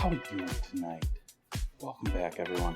How we doing tonight? Welcome back, everyone.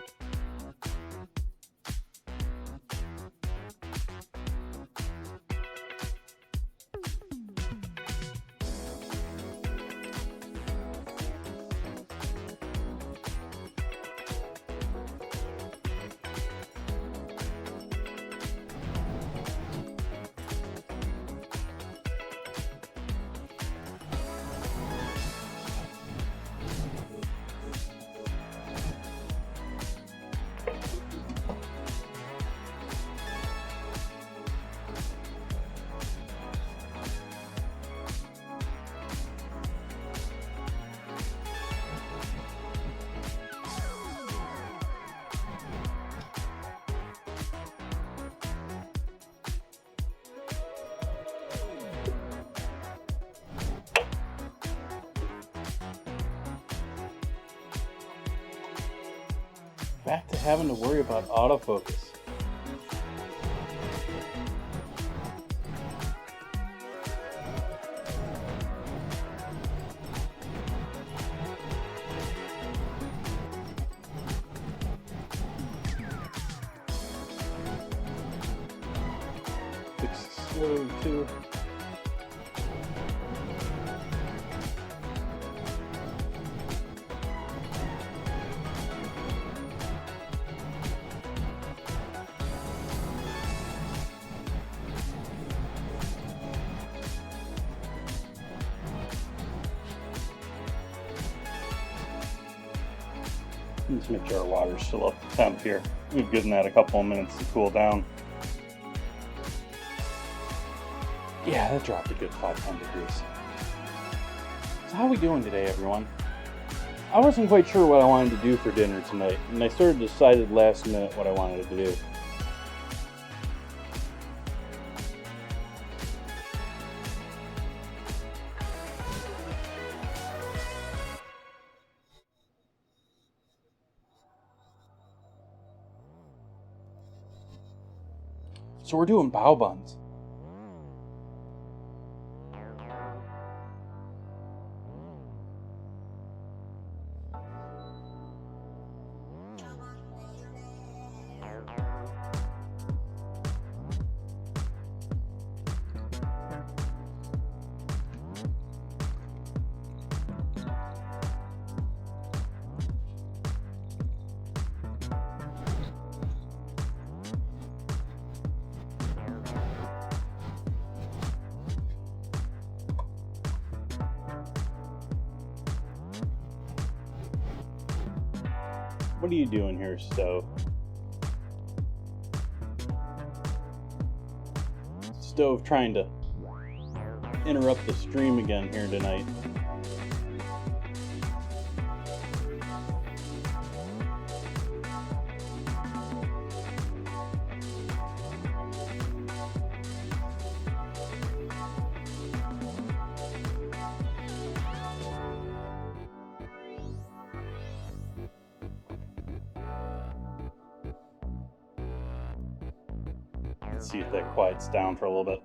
Back to having to worry about autofocus. It's slow too. Let's make sure our water's still up to temp here. We've given that a couple of minutes to cool down. Yeah, that dropped a good 5-10 degrees. So how are we doing today, everyone? I wasn't quite sure what I wanted to do for dinner tonight, and I sort of decided last minute what I wanted to do. So we're doing bao buns. What are you doing here, Stove? Stove trying to interrupt the stream again here tonight. Let's see if that quiets down for a little bit.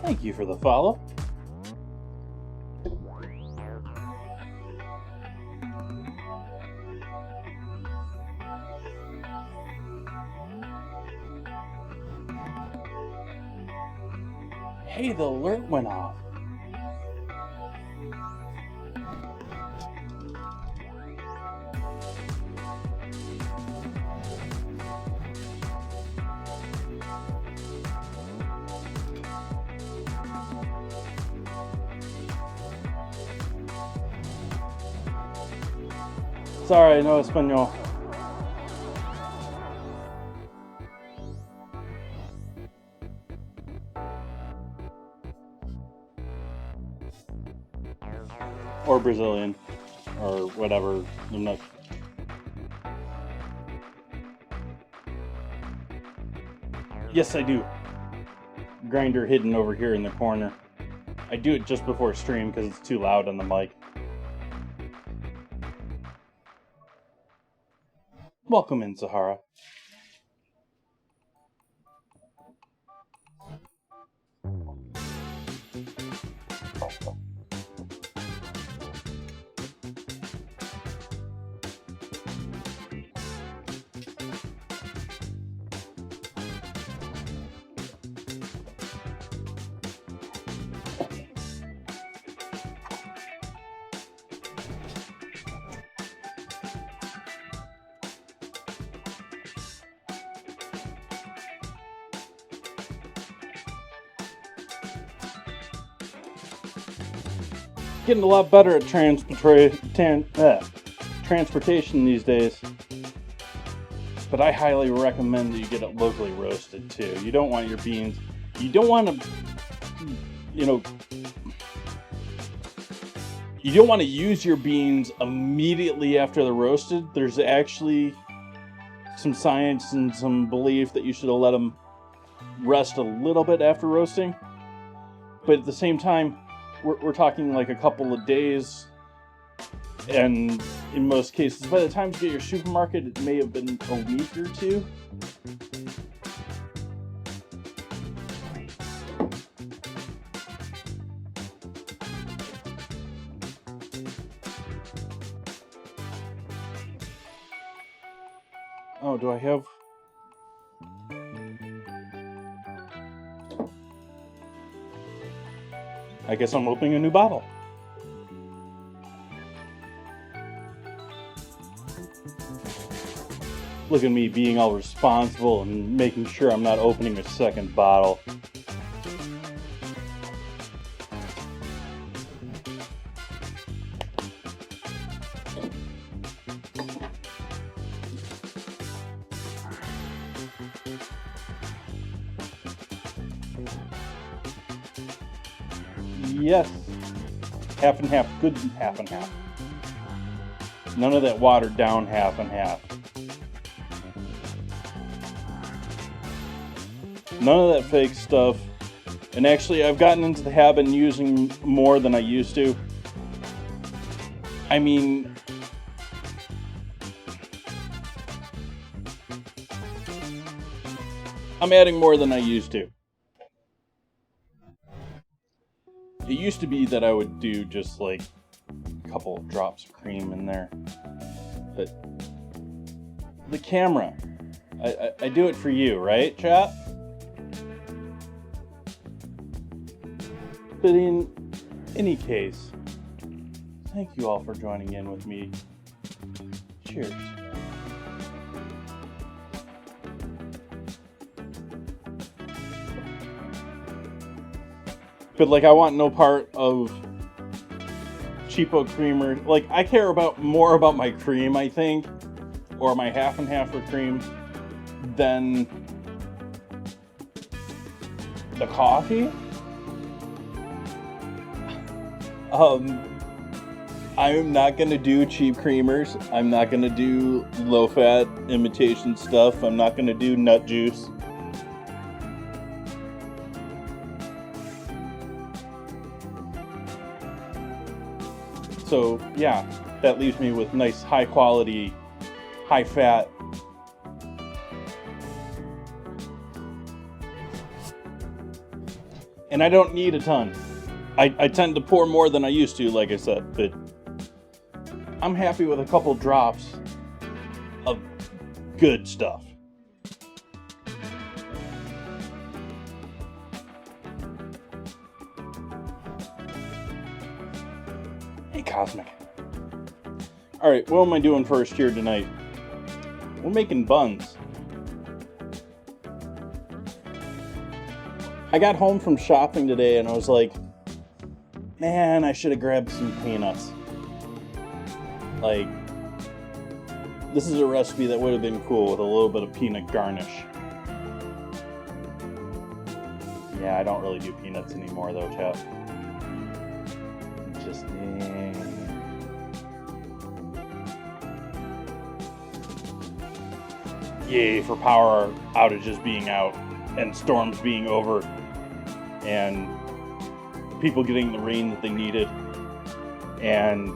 Thank you for the follow. Hey, the alert went off. Sorry, no español. Or Brazilian. Or whatever. I'm not... Yes, I do. Grinder hidden over here in the corner. I do it just before stream because it's too loud on the mic. Welcome in, Sahara. Getting a lot better at transportation these days. But I highly recommend that you get it locally roasted too. You don't want your beans, you don't want to, you don't want to use your beans immediately after they're roasted. There's actually some science and some belief that you should let them rest a little bit after roasting. But at the same time, we're talking like a couple of days, and in most cases, by the time you get your supermarket, it may have been a week or two. Oh, do I have... I guess I'm opening a new bottle. Look at me being all responsible and making sure I'm not opening a second bottle. Yes. Half and half. Good half and half. None of that watered down half and half. None of that fake stuff. And actually, I've gotten into the habit of using more than I used to. I mean... I'm adding more than I used to. It used to be that I would do just like a couple of drops of cream in there. But the camera, I do it for you, right, chat? But in any case, thank you all for joining in with me. Cheers. But like, I want no part of cheapo creamer. Like, I care more about my cream, I think, or my half and half of cream, than the coffee. I'm not gonna do cheap creamers. I'm not gonna do low-fat imitation stuff. I'm not gonna do nut juice. So yeah, that leaves me with nice high quality, high fat. And I don't need a ton. I tend to pour more than I used to, like I said, but I'm happy with a couple drops of good stuff. Hey, Cosmic. Alright, what am I doing first here tonight? We're making buns. I got home from shopping today and I was like, man, I should have grabbed some peanuts. Like, this is a recipe that would have been cool with a little bit of peanut garnish. Yeah, I don't really do peanuts anymore though, chat. just... Yay for power outages being out and storms being over and people getting the rain that they needed, and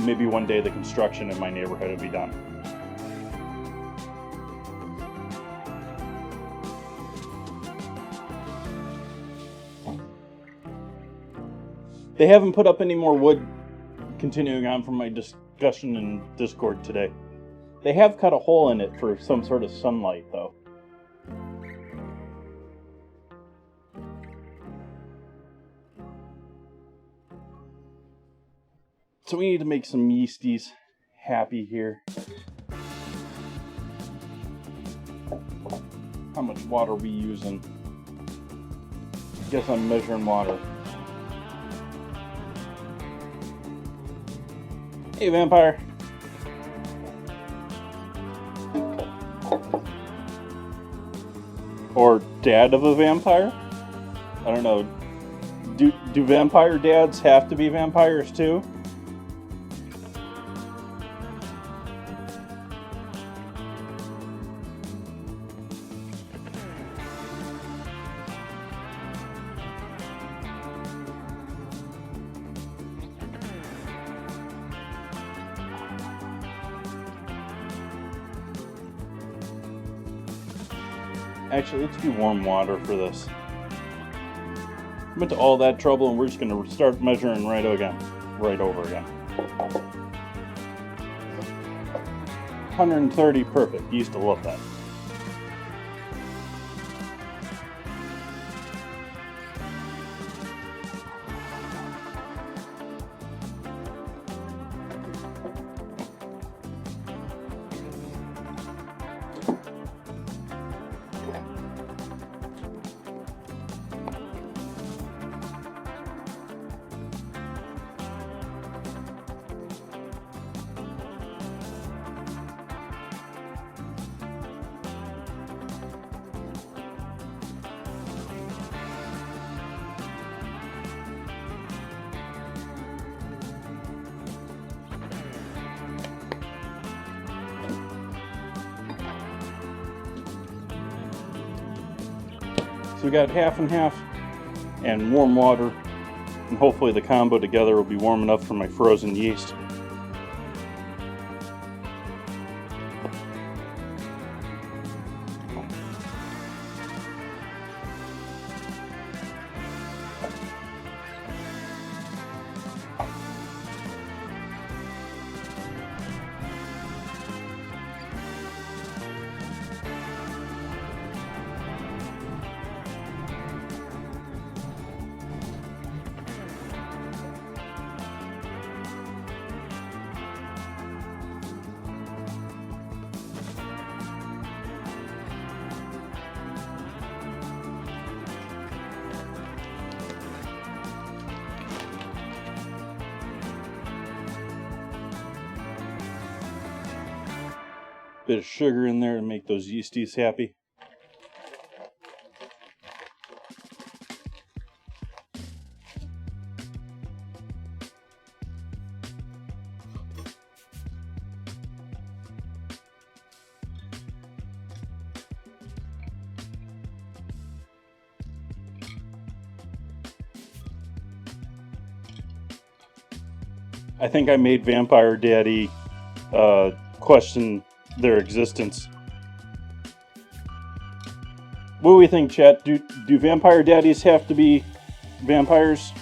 maybe one day the construction in my neighborhood will be done. They haven't put up any more wood, continuing on from my discussion in Discord today. They have cut a hole in it for some sort of sunlight, though. So we need to make some yeasties happy here. How much water are we using? Guess I'm measuring water. Hey, vampire. Or dad of a vampire? I don't know. Do vampire dads have to be vampires too? Actually, let's do warm water for this. Went to all that trouble and we're just going to start measuring right over again. 130, perfect. Used to love that. So we got half and half and warm water, and hopefully the combo together will be warm enough for my frozen yeast. Bit of sugar in there to make those yeasties happy. I think I made Vampire Daddy question their existence. What do we think, chat? Do vampire daddies have to be vampires?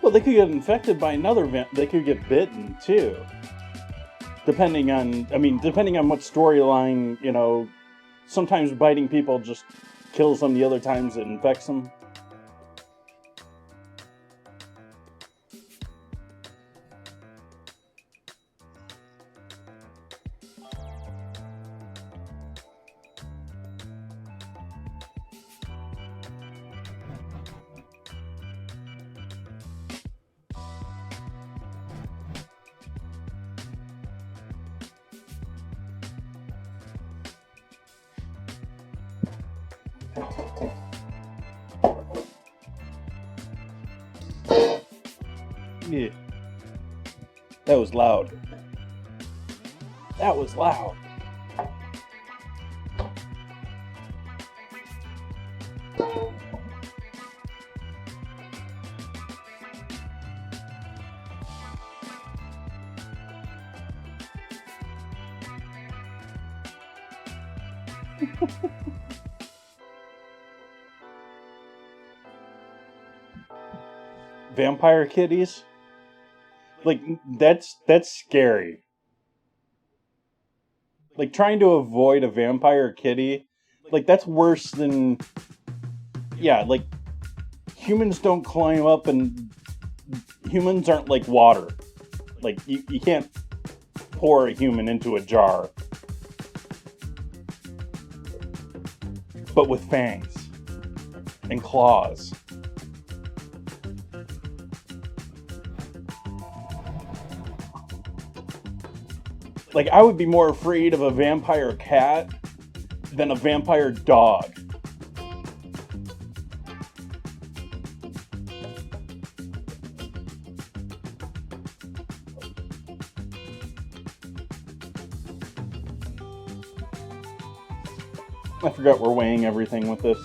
Well, they could get infected by another they could get bitten too. Depending on what storyline, sometimes biting people just kills them, the other times it infects them. Yeah. That was loud. That was loud. Vampire kitties? Like, that's scary. Like, trying to avoid a vampire kitty, like, that's worse than... Yeah, like, humans don't climb up and... Humans aren't like water. Like, you can't pour a human into a jar. But with fangs. And claws. Like, I would be more afraid of a vampire cat than a vampire dog. I forgot we're weighing everything with this.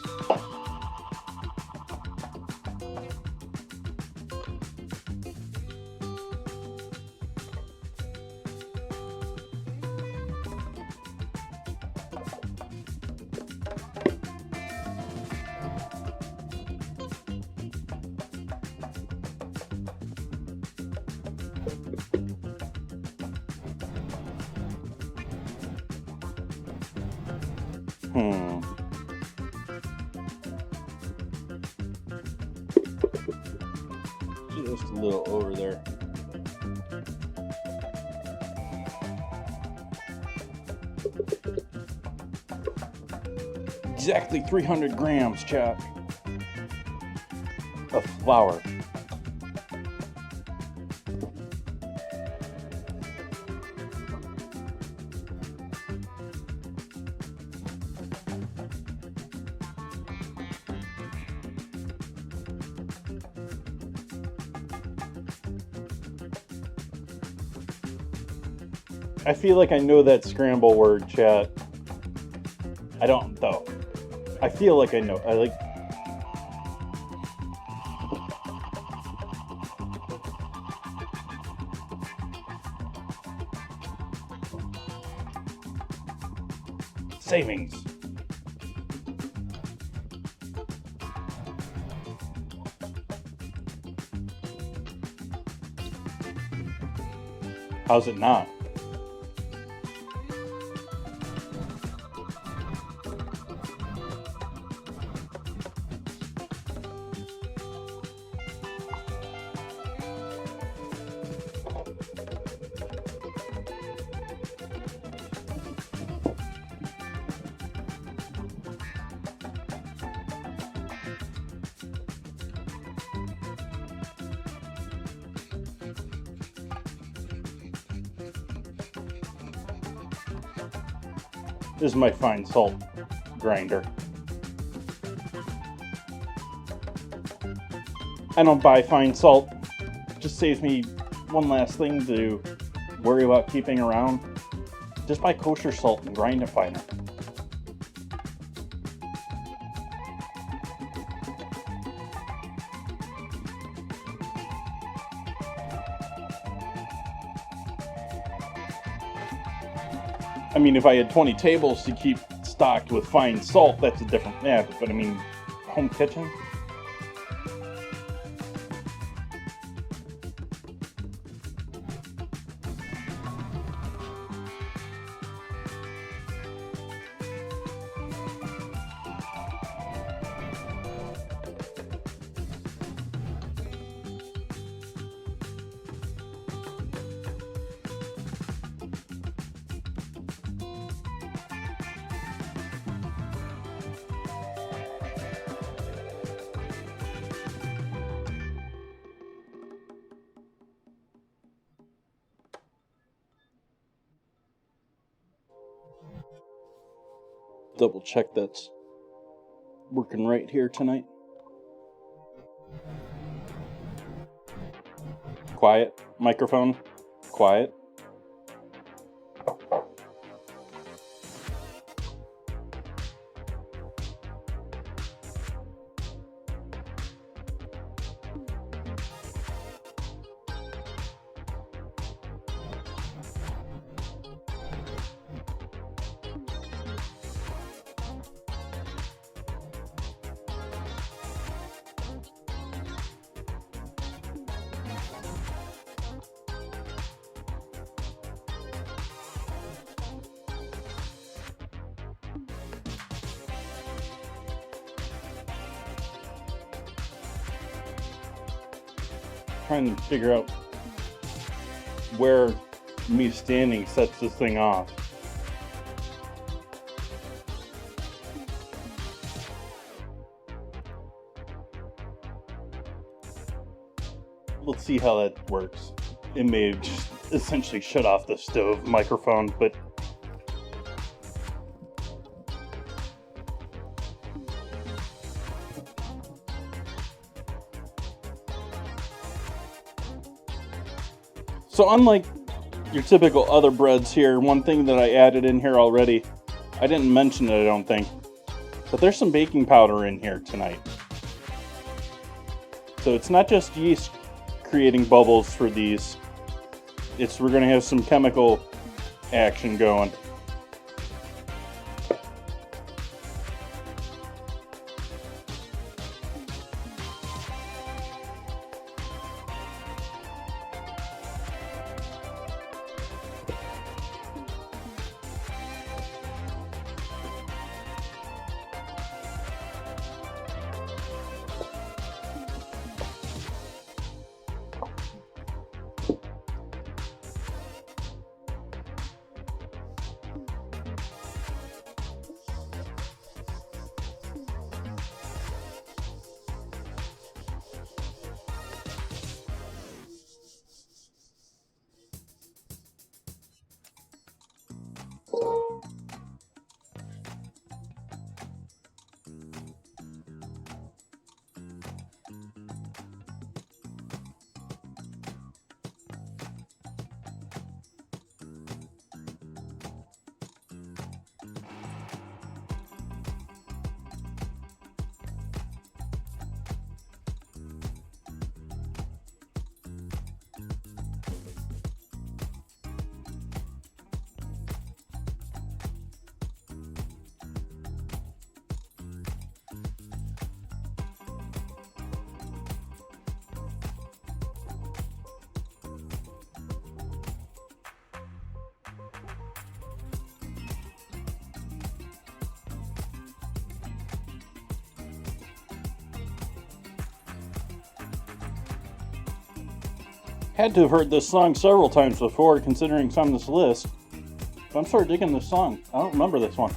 Just a little over there. Exactly 300 grams, chat, of flour. I feel like I know that scramble word, chat. I don't, though. I feel like I know. I like... Savings. How's it not? This is my fine salt grinder. I don't buy fine salt. It just saves me one last thing to worry about keeping around. Just buy kosher salt and grind it finer. I mean, if I had 20 tables to keep stocked with fine salt, that's a different... Yeah, but I mean, home kitchen? double check that's working right here tonight. Quiet. Microphone. Quiet. Trying to figure out where me standing sets this thing off. Let's see how that works. It may just essentially shut off the stove microphone, but so unlike your typical other breads here, one thing that I added in here already, I didn't mention it, I don't think, but there's some baking powder in here tonight. So it's not just yeast creating bubbles for these, we're going to have some chemical action going. Had to have heard this song several times before, considering it's on this list. But I'm sort of digging this song. I don't remember this one.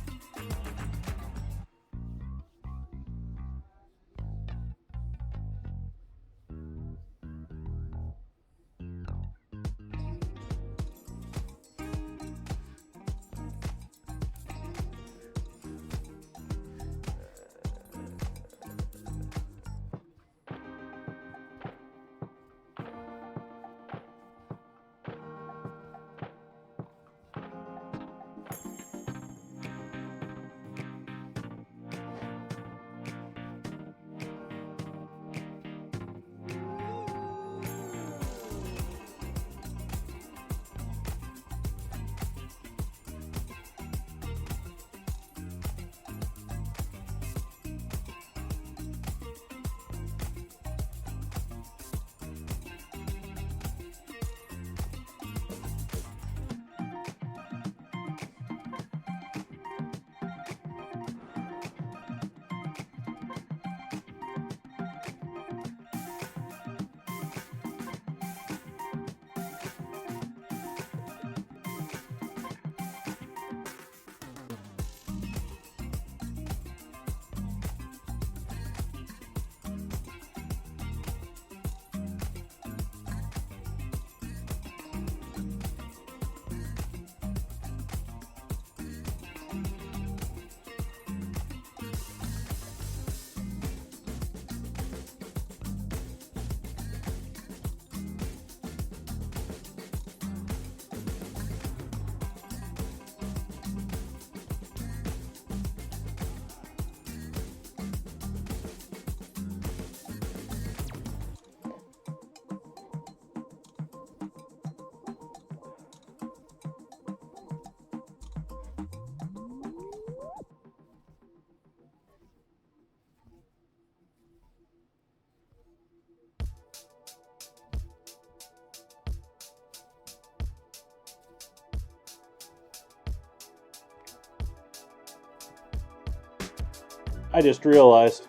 I just realized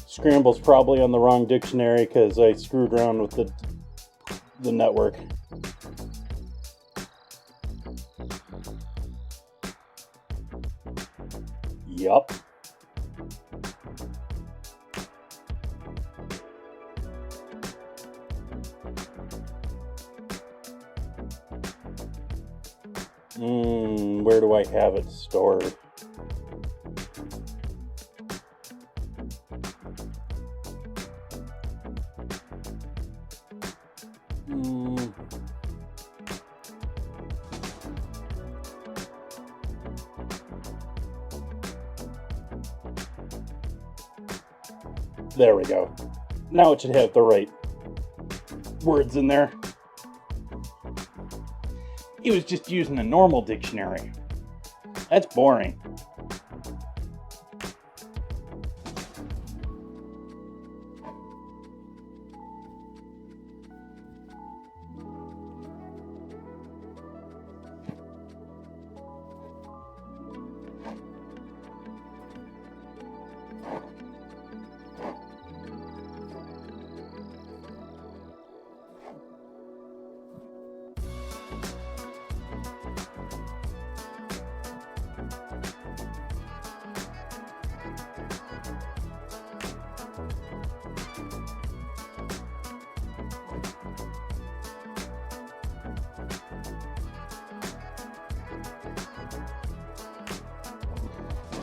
Scramble's probably on the wrong dictionary because I screwed around with the network. Yup. Where do I have it stored? There we go. Now it should have the right words in there. It was just using a normal dictionary. That's boring.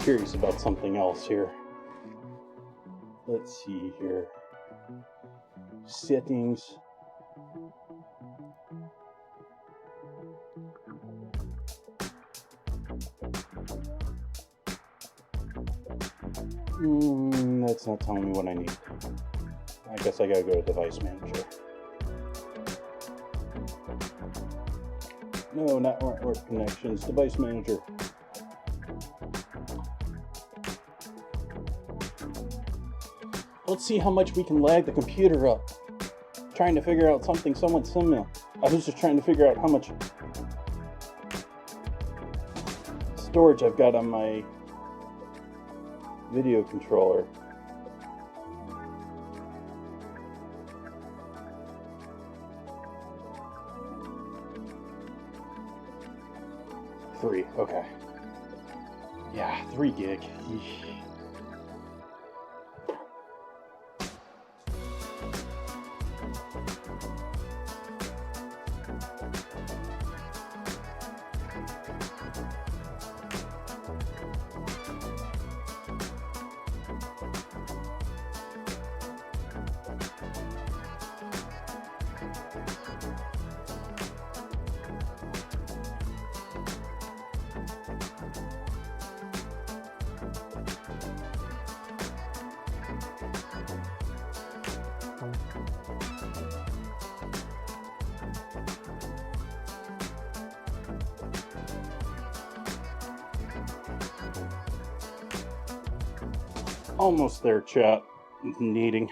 Curious about something else here. Let's see here. Settings. That's not telling me what I need. I guess I gotta go to Device Manager. No, not network connections. Device Manager. Let's see how much we can lag the computer up. Trying to figure out something somewhat similar. I was just trying to figure out how much storage I've got on my video controller. Three, okay. Yeah, 3 gig. Yeesh. Almost there, chat. Needing.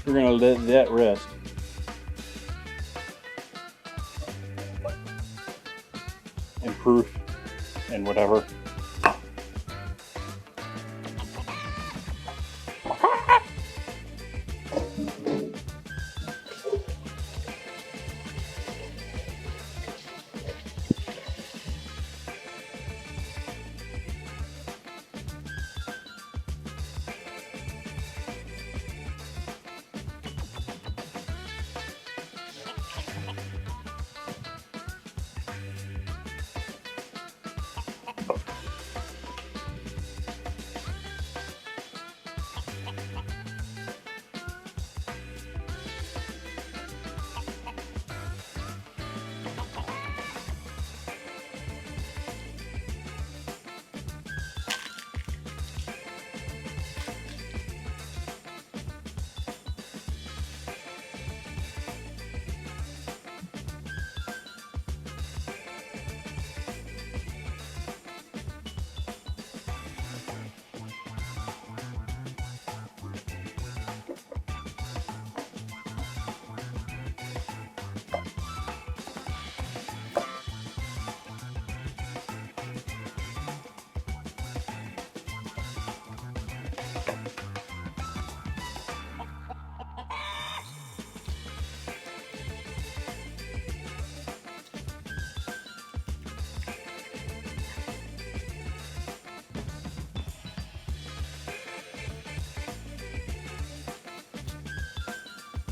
We're gonna let that rest. And proof and whatever.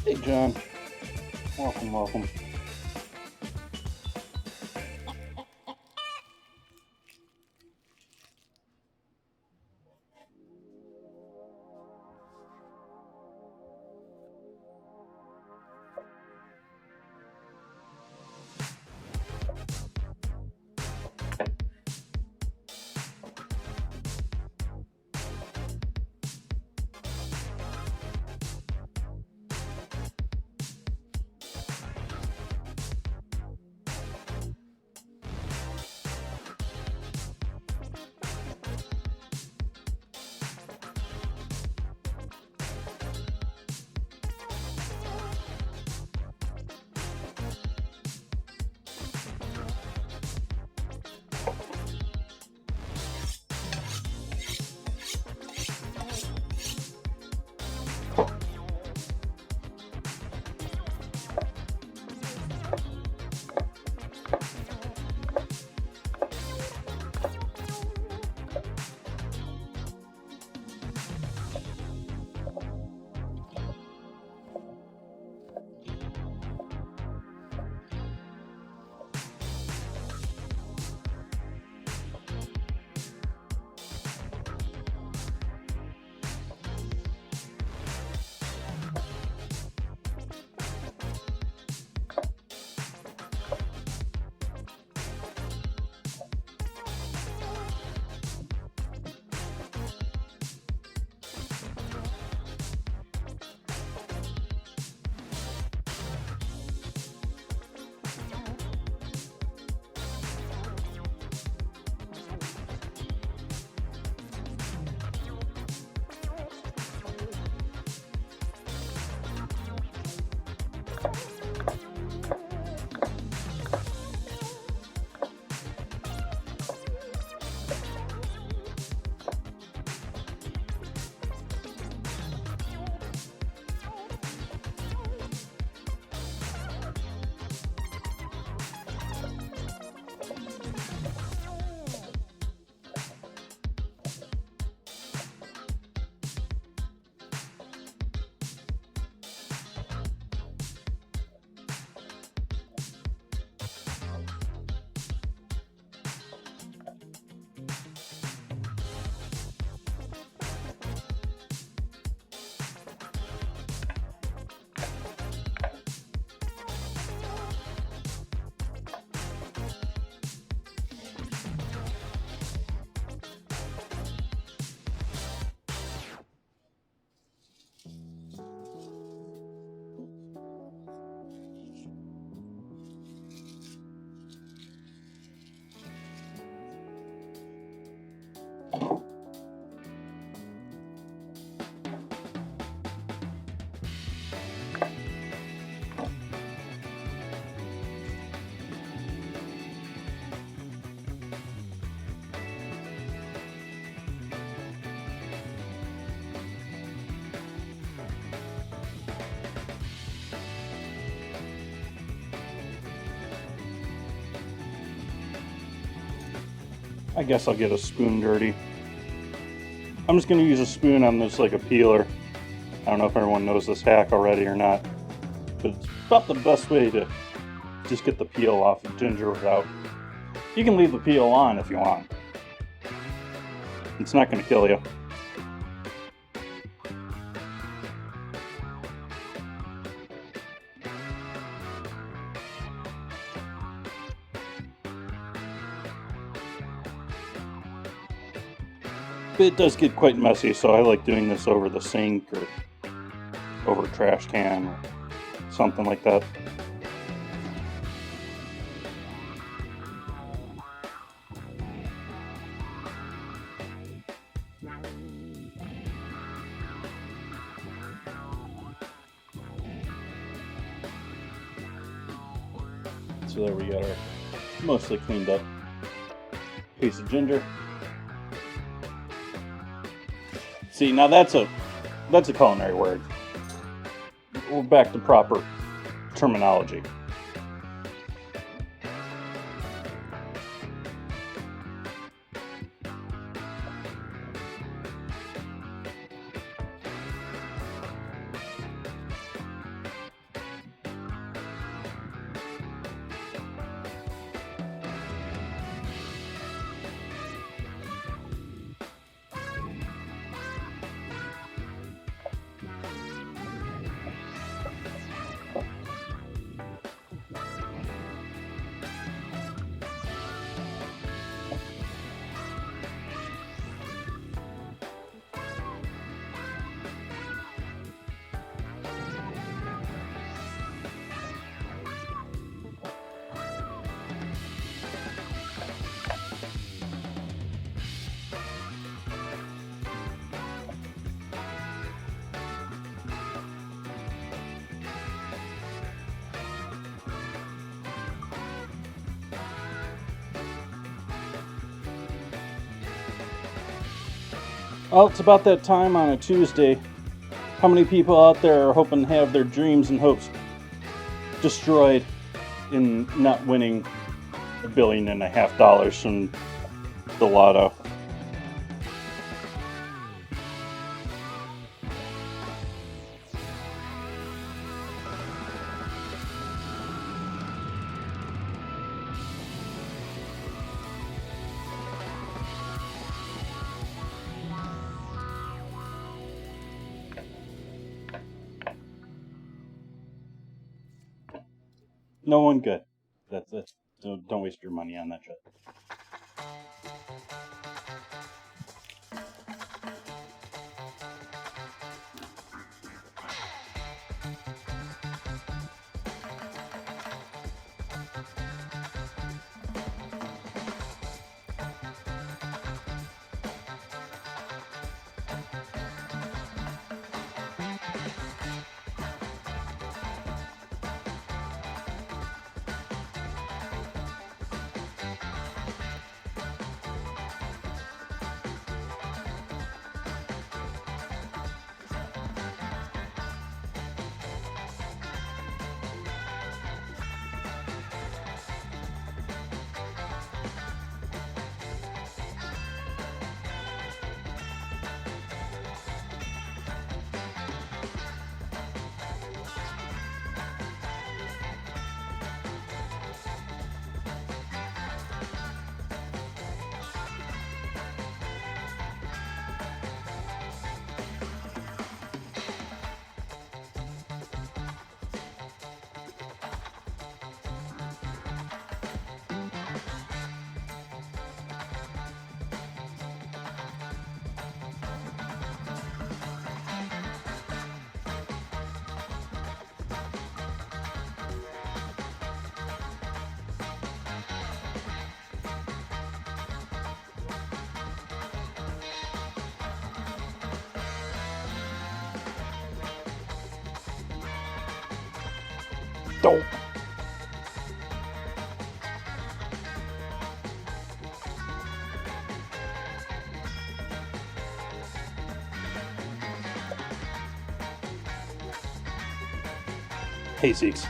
Hey, John. Welcome, welcome. I guess I'll get a spoon dirty. I'm just going to use a spoon on this like a peeler. I don't know if everyone knows this hack already or not, but it's about the best way to just get the peel off of ginger without. You can leave the peel on if you want. It's not going to kill you. But it does get quite messy, so I like doing this over the sink or over a trash can or something like that. So there we got our mostly cleaned up piece of ginger. See, now that's a culinary word. We're back to proper terminology. Well, it's about that time on a Tuesday. How many people out there are hoping to have their dreams and hopes destroyed in not winning $1.5 billion from the lotto? No one good. That's it. So don't waste your money on that shit. Dope. Hey, Zeeks.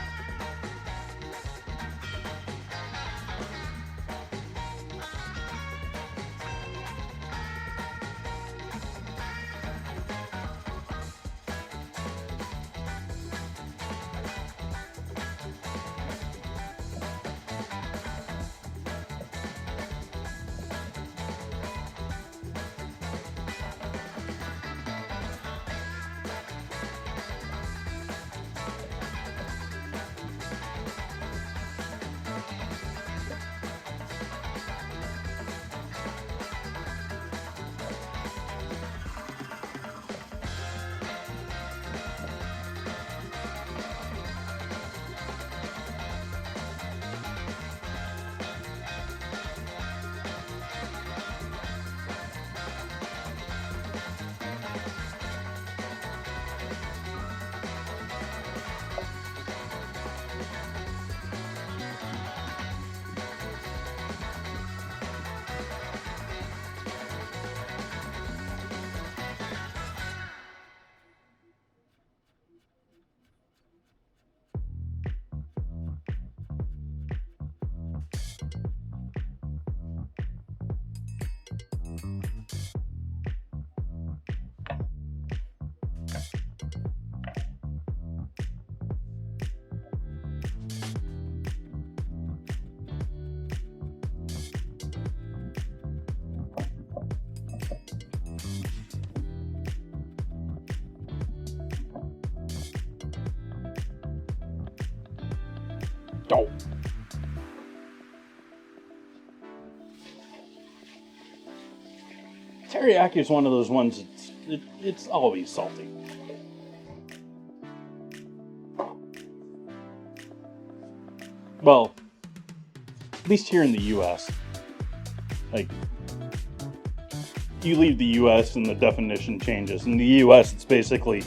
Dope. Teriyaki is one of those ones it's always salty. Well, at least here in the US. Like, you leave the US and the definition changes. In the US, it's basically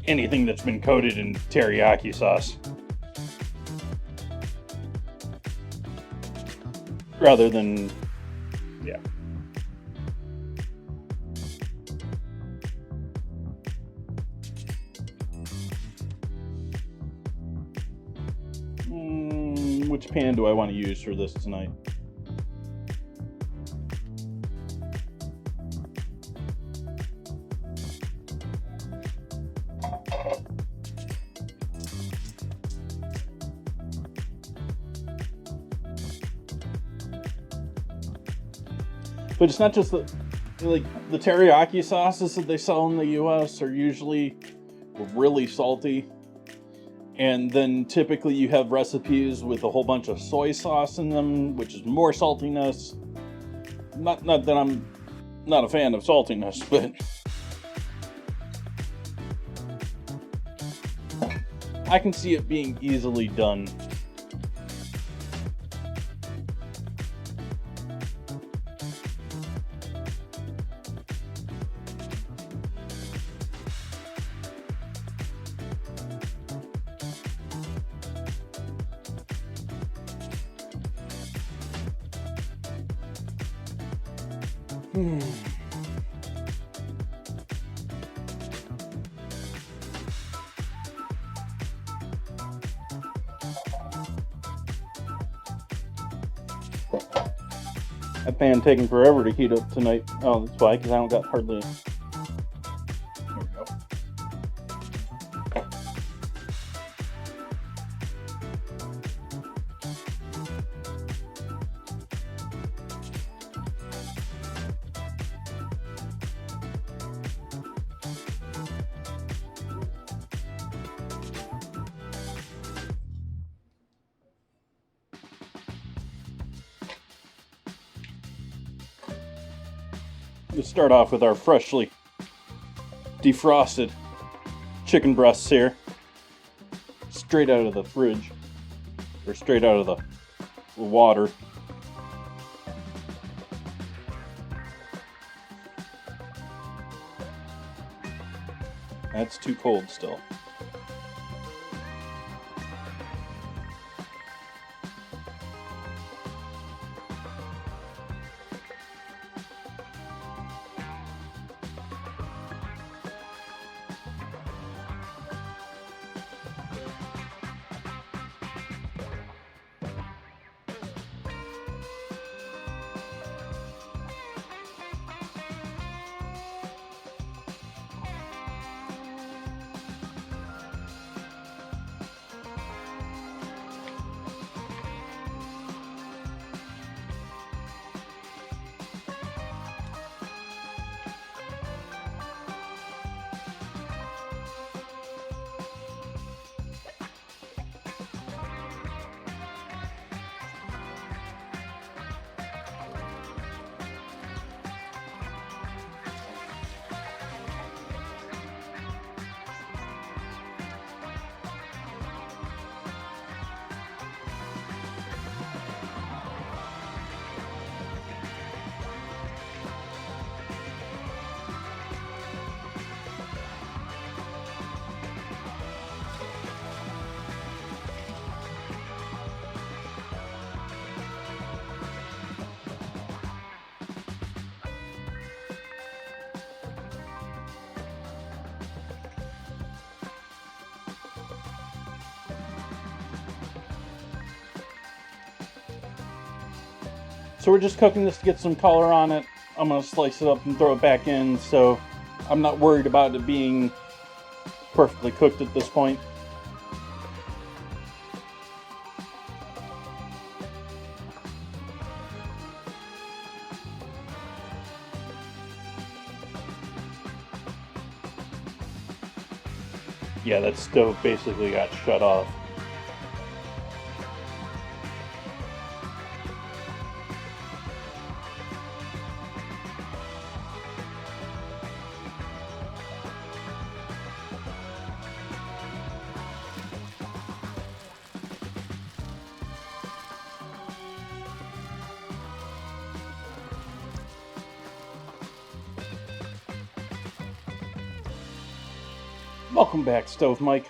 anything that's been coated in teriyaki sauce. Rather than, yeah. which pan do I want to use for this tonight. But it's not just the teriyaki sauces that they sell in the US are usually really salty. And then typically you have recipes with a whole bunch of soy sauce in them, which is more saltiness. Not that I'm not a fan of saltiness, but I can see it being easily done. That pan taking forever to heat up tonight. Oh, that's why, because I don't got hardly. There we go. Let's start off with our freshly defrosted chicken breasts here, straight out of the fridge, or straight out of the water. That's too cold still. So we're just cooking this to get some color on it. I'm going to slice it up and throw it back in, so I'm not worried about it being perfectly cooked at this point. Yeah, that stove basically got shut off. Welcome back, Stove Mike.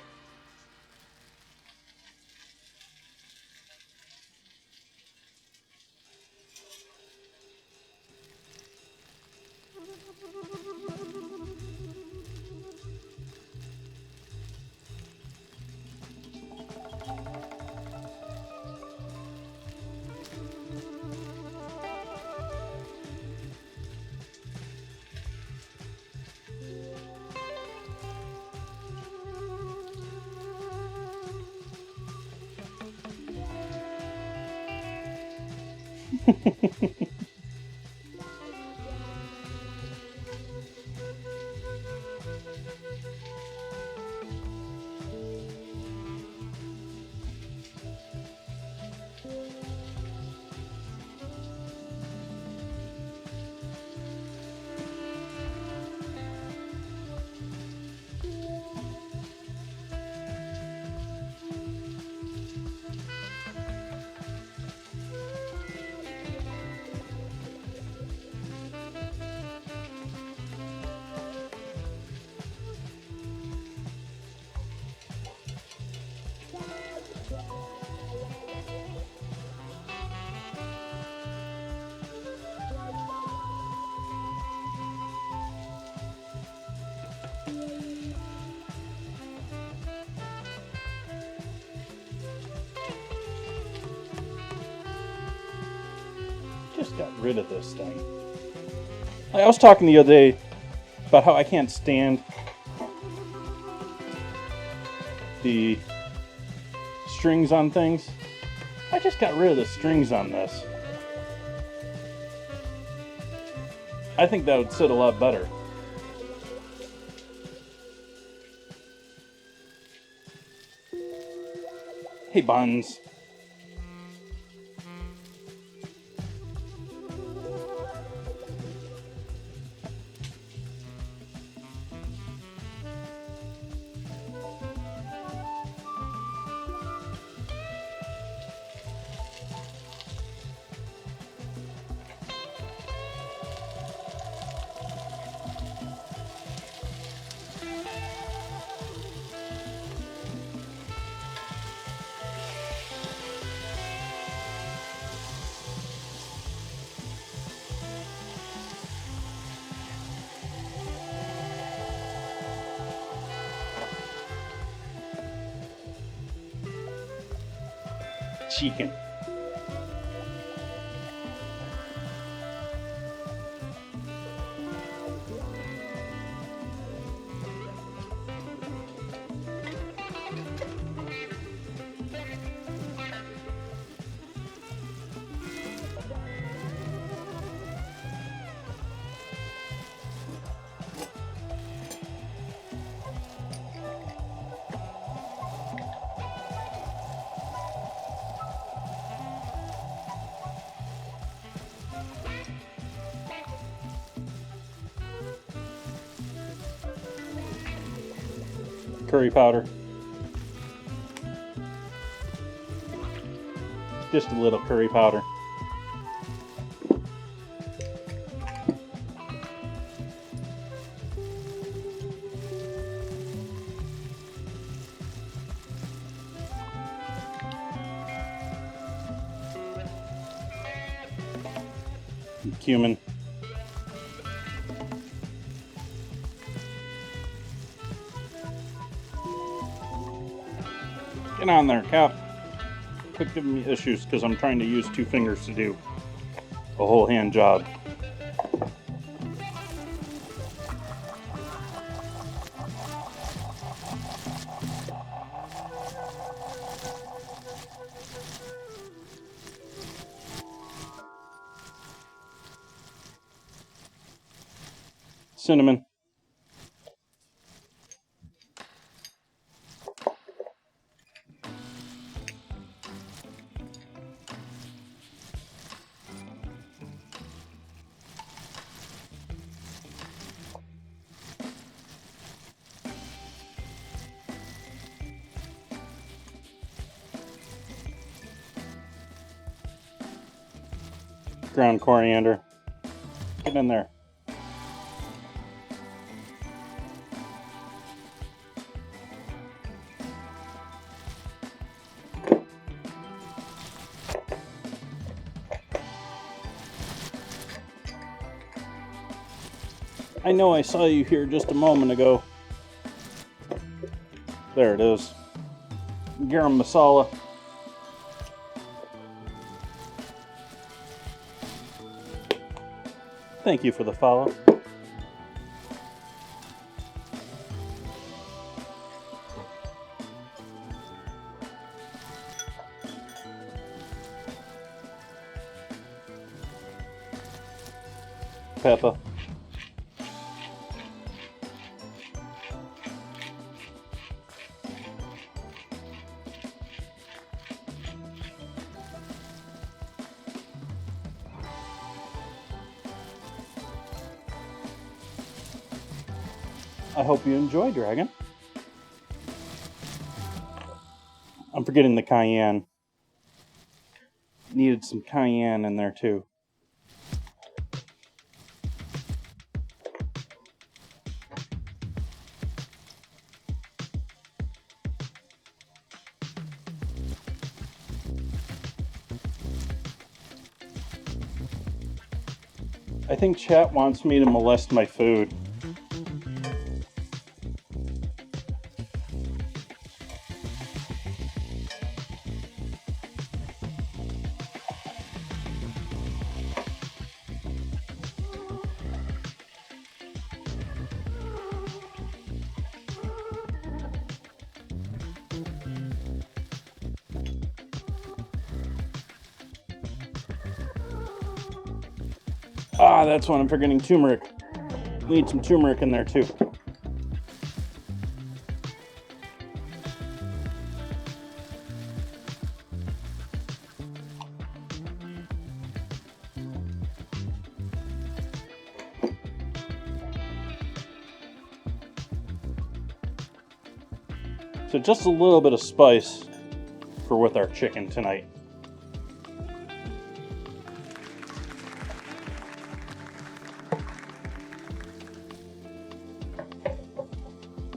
Just got rid of this thing. I was talking the other day about how I can't stand the strings on things. I just got rid of the strings on this. I think that would sit a lot better. Hey, Buns. Chicken. Curry powder. Just a little curry powder. And cumin. Get on there, Cap. Quit giving me issues because I'm trying to use 2 fingers to do a whole hand job. Cinnamon. Ground coriander. Get in there. I know I saw you here just a moment ago. There it is. Garam masala. Thank you for the follow. Peppa. I hope you enjoy, Dragon. I'm forgetting the cayenne. Needed some cayenne in there too. I think chat wants me to molest my food. Ah, that's when I'm forgetting turmeric. Need some turmeric in there too. So just a little bit of spice for with our chicken tonight.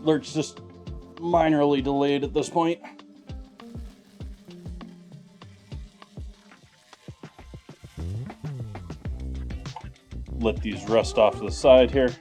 Alert's just minorly delayed at this point. Let these rest off to the side here.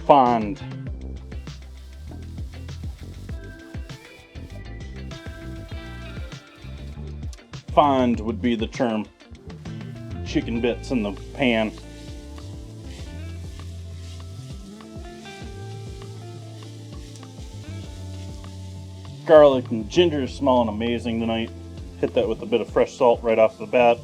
Fond. Fond would be the term. Chicken bits in the pan. Garlic and ginger is smelling amazing tonight. Hit that with a bit of fresh salt right off the bat.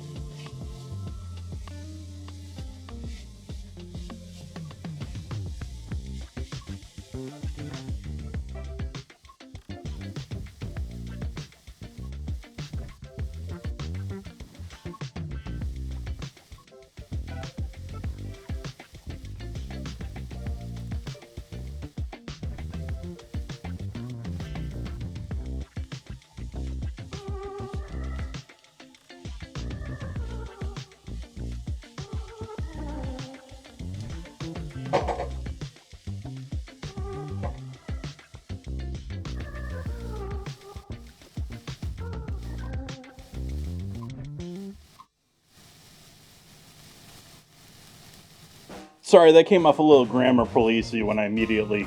Sorry, that came off a little grammar policey when I immediately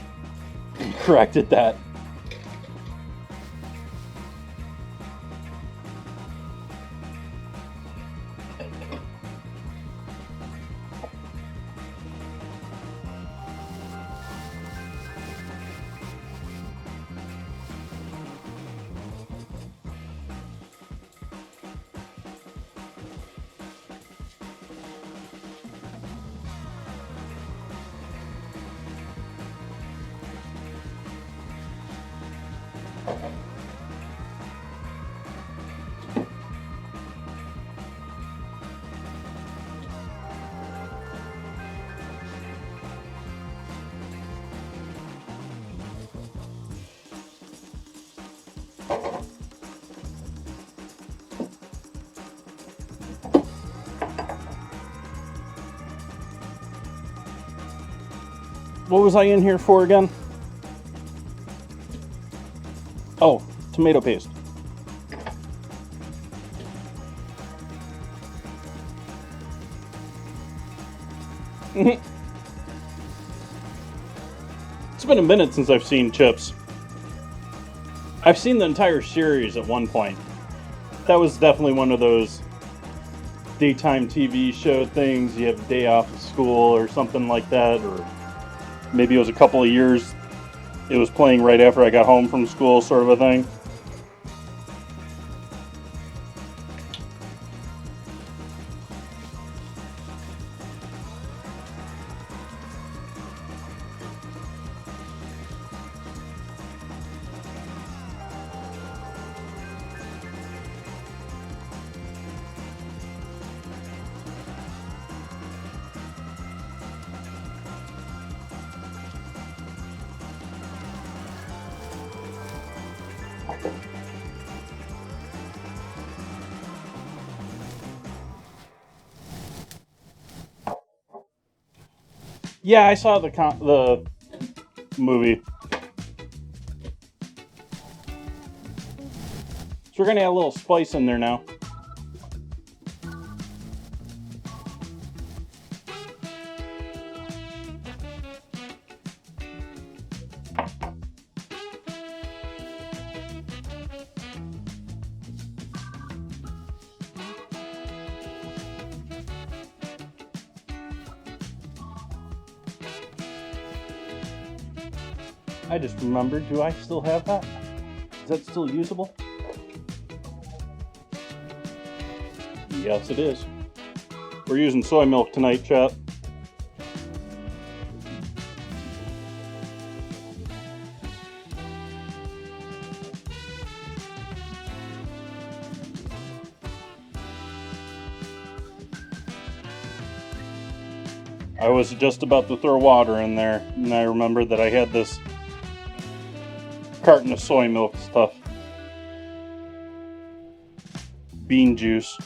corrected that. What was I in here for again? Oh, tomato paste. It's been a minute since I've seen chips. I've seen the entire series at one point. That was definitely one of those daytime TV show things. You have a day off of school or something like that, or maybe it was a couple of years. It was playing right after I got home from school, sort of a thing. Yeah, I saw the movie. So we're gonna add a little spice in there now. I just remembered, do I still have that? Is that still usable? Yes, it is. We're using soy milk tonight, chat. I was just about to throw water in there, and I remembered that I had this carton of soy milk stuff. Bean juice.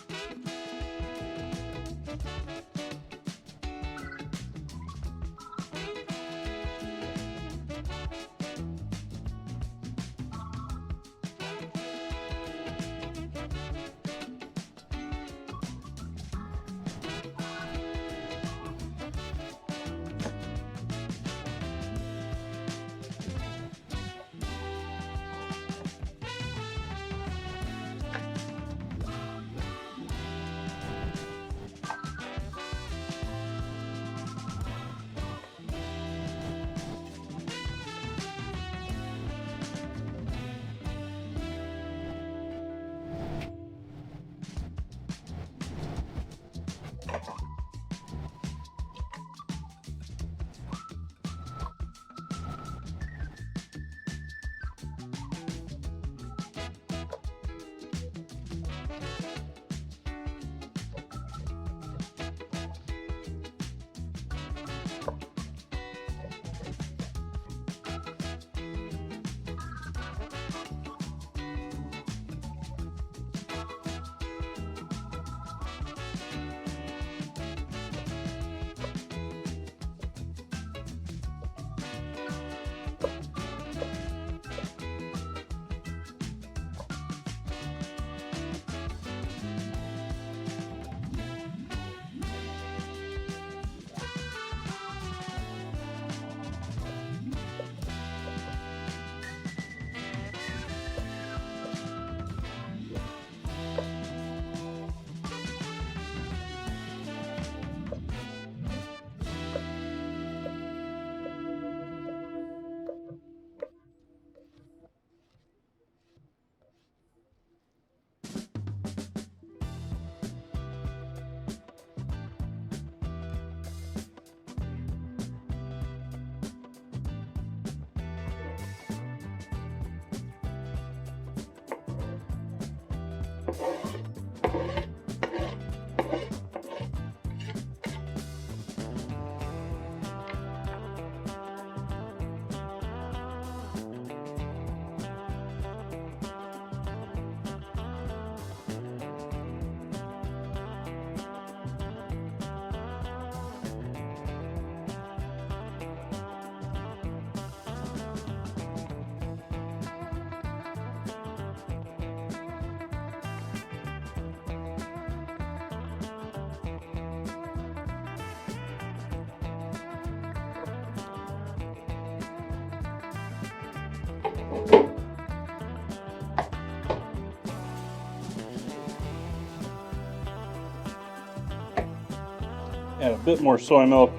Add a bit more soy milk,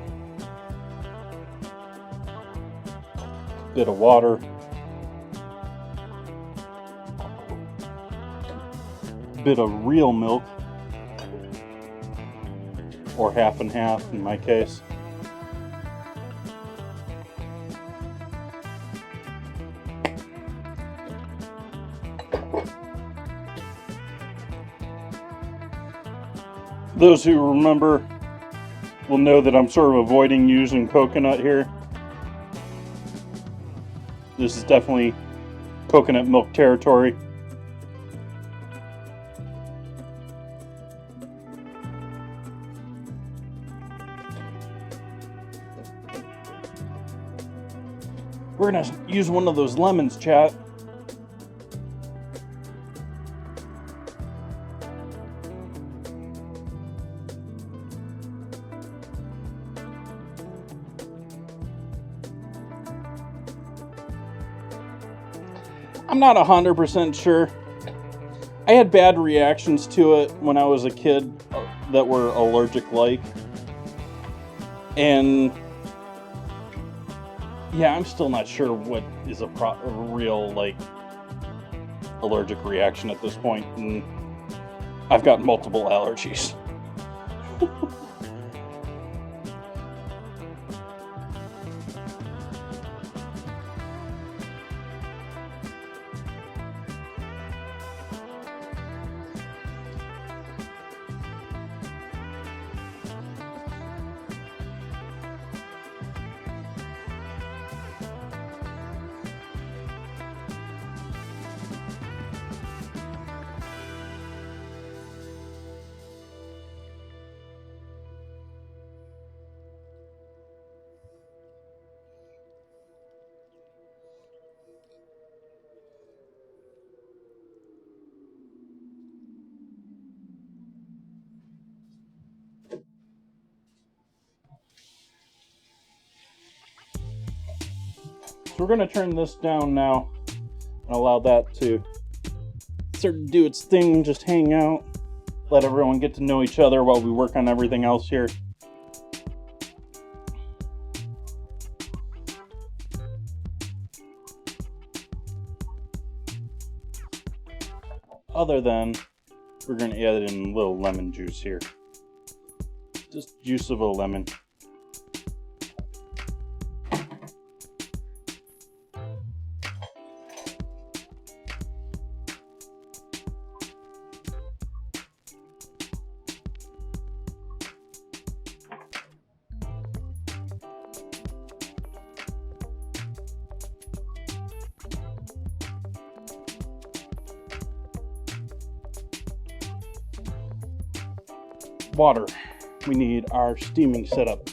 a bit of water, a bit of real milk, or half and half in my case. Those who remember will know that I'm sort of avoiding using coconut here. This is definitely coconut milk territory. We're gonna use one of those lemons, chat. I'm not 100% sure. I had bad reactions to it when I was a kid that were allergic-like. And yeah, I'm still not sure what is a real, like, allergic reaction at this point. And I've got multiple allergies. So we're going to turn this down now and allow that to sort of do its thing, just hang out, let everyone get to know each other while we work on everything else here. Other than, we're going to add in a little lemon juice here. Just juice of a lemon. Water. We need our steaming setup.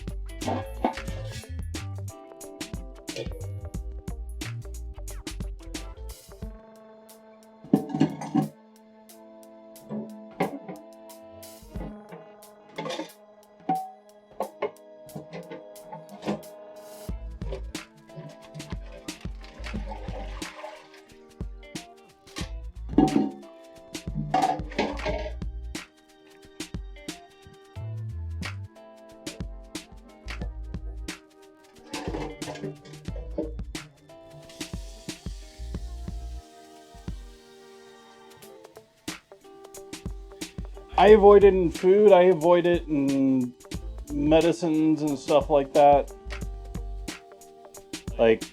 I avoid it in food, I avoid it in medicines and stuff like that. Like,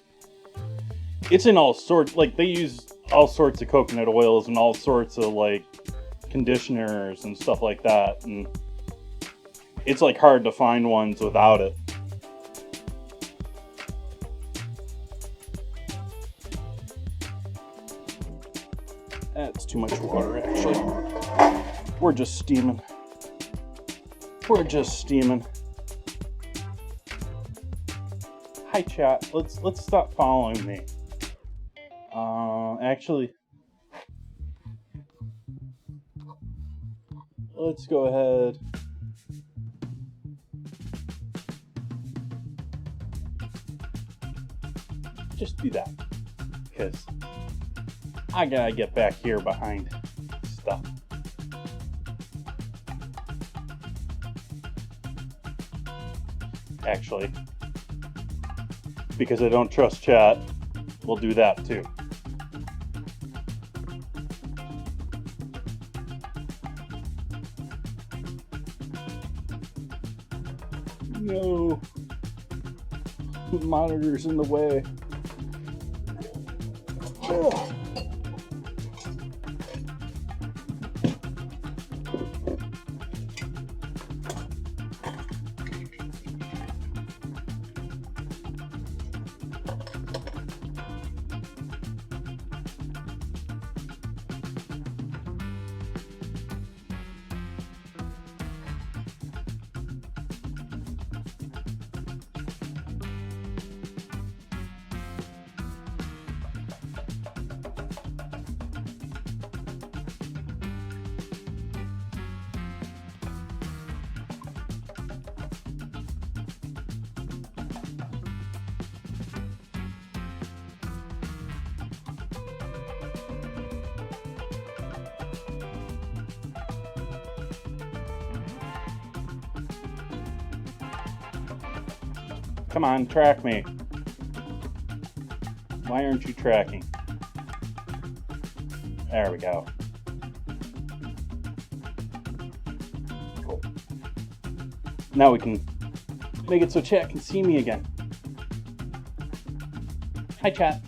it's in all sorts, like, they use all sorts of coconut oils and all sorts of, like, conditioners and stuff like that, and it's, like, hard to find ones without it. That's too much water, actually. We're just steaming. We're just steaming. Hi chat. Let's stop following me. Actually, let's go ahead. Just do that, because I gotta get back here behind stuff. actually. Because I don't trust chat, we'll do that too. No. The monitor's in the way. Oh. Come on, track me. Why aren't you tracking? There we go. Cool. Now we can make it so chat can see me again. Hi, chat.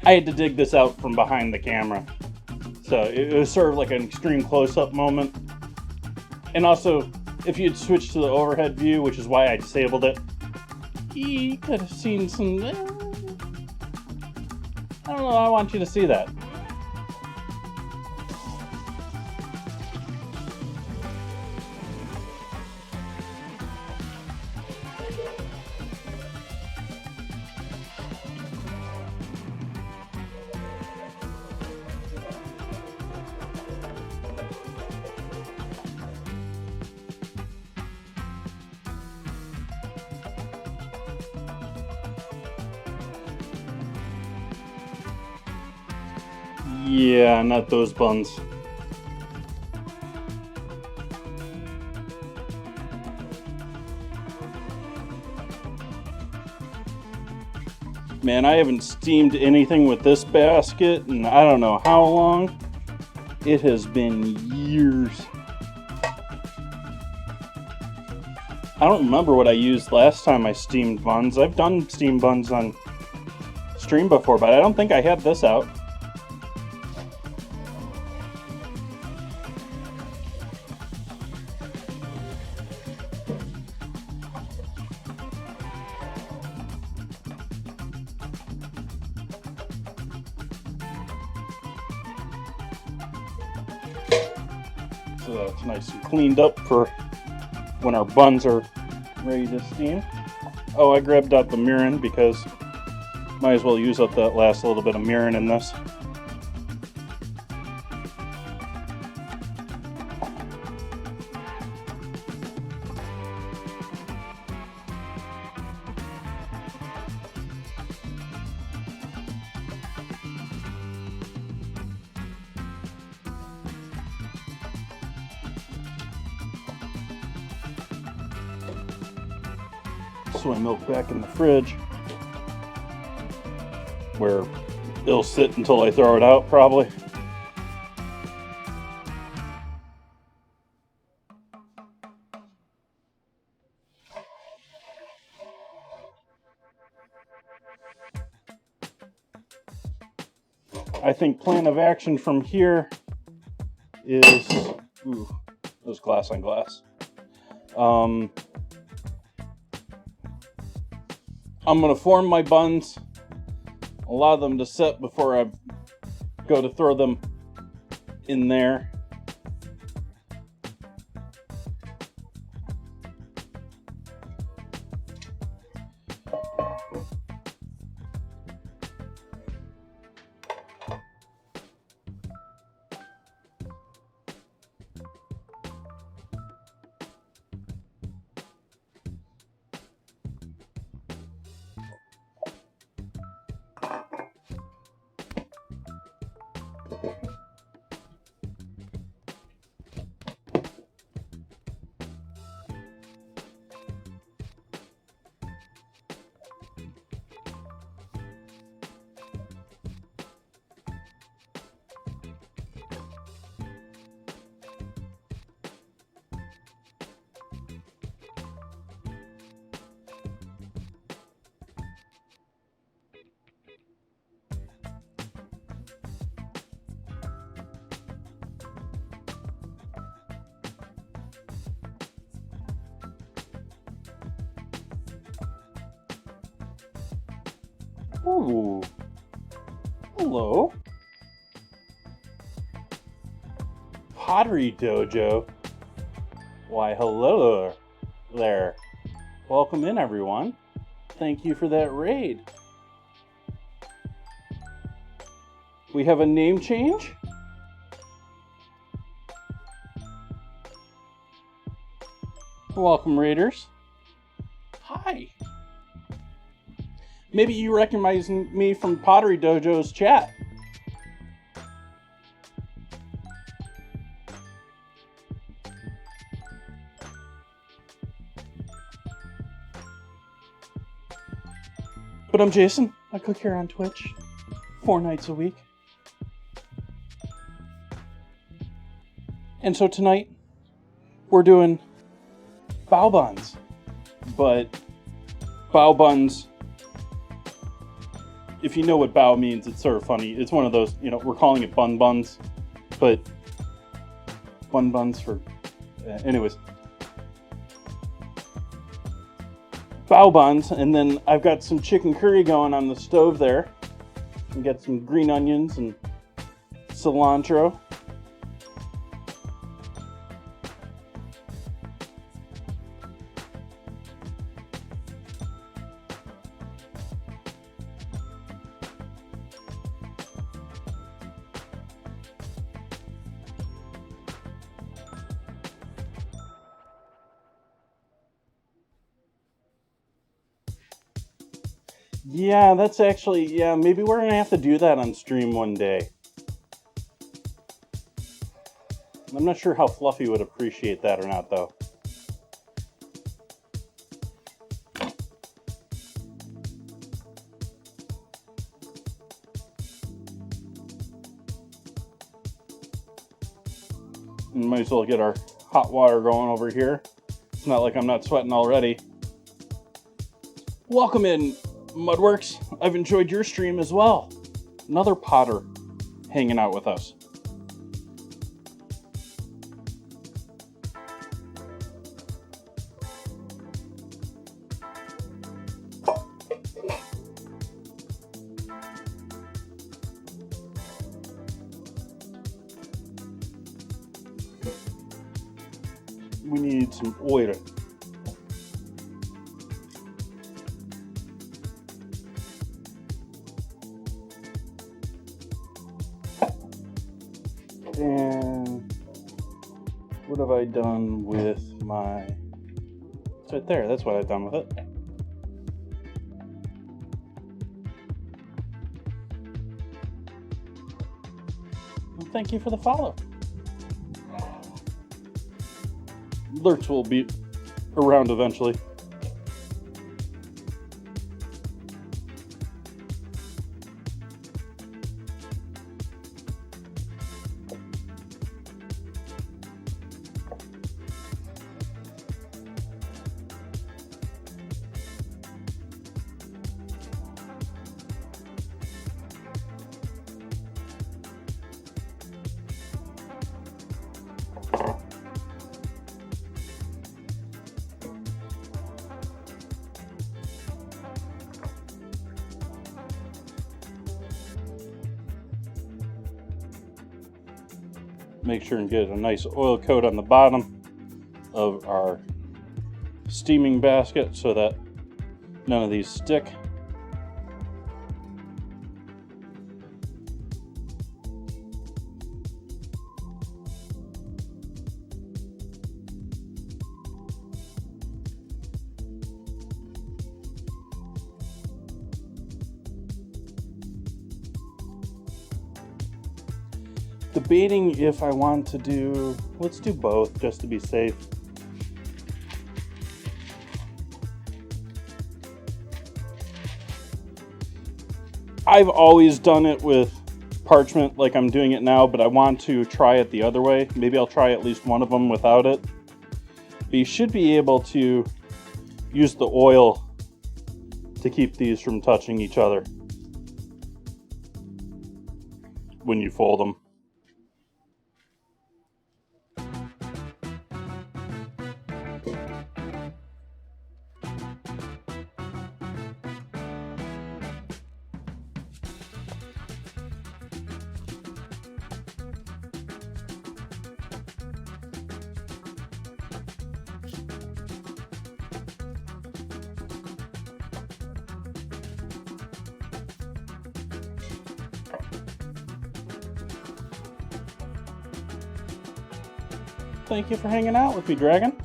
I had to dig this out from behind the camera. So it was sort of like an extreme close-up moment. And also, if you'd switched to the overhead view, which is why I disabled it, you could have seen some... I don't know, I want you to see that. Yeah, not those buns. Man, I haven't steamed anything with this basket in I don't know how long. It has been years. I don't remember what I used last time I steamed buns. I've done steamed buns on stream before, but I don't think I had this out. So that's nice and cleaned up for when our buns are ready to steam. Oh, I grabbed up the mirin because might as well use up that last little bit of mirin in this. Soy milk back in the fridge, where it'll sit until I throw it out, probably. I think plan of action from here is, ooh, there's glass on glass. I'm going to form my buns, allow them to set before I go to throw them in there. Ooh. Hello. Pottery Dojo. Why, hello there. Welcome in, everyone. Thank you for that raid. We have a name change. Welcome, raiders. Hi. Maybe you recognize me from Pottery Dojo's chat. But I'm Jason. I cook here on Twitch 4 nights a week. And so tonight, we're doing bao buns. But bao buns, if you know what bao means, it's sort of funny. It's one of those, we're calling it bun buns, but bun buns for, anyways. Bao buns, and then I've got some chicken curry going on the stove there. And got some green onions and cilantro. Yeah, that's actually, maybe we're going to have to do that on stream one day. I'm not sure how Fluffy would appreciate that or not, though. We might as well get our hot water going over here. It's not like I'm not sweating already. Welcome in, Mudworks. I've enjoyed your stream as well. Another potter hanging out with us. We need some oil. And what have I done with my... It's right there. That's what I've done with it. Well, thank you for the follow. Alerts will be around eventually. Make sure and get a nice oil coat on the bottom of our steaming basket so that none of these stick. Debating if I want to do, let's do both just to be safe. I've always done it with parchment like I'm doing it now, but I want to try it the other way. Maybe I'll try at least one of them without it. But you should be able to use the oil to keep these from touching each other when you fold them. thank you for hanging out with me, Dragon.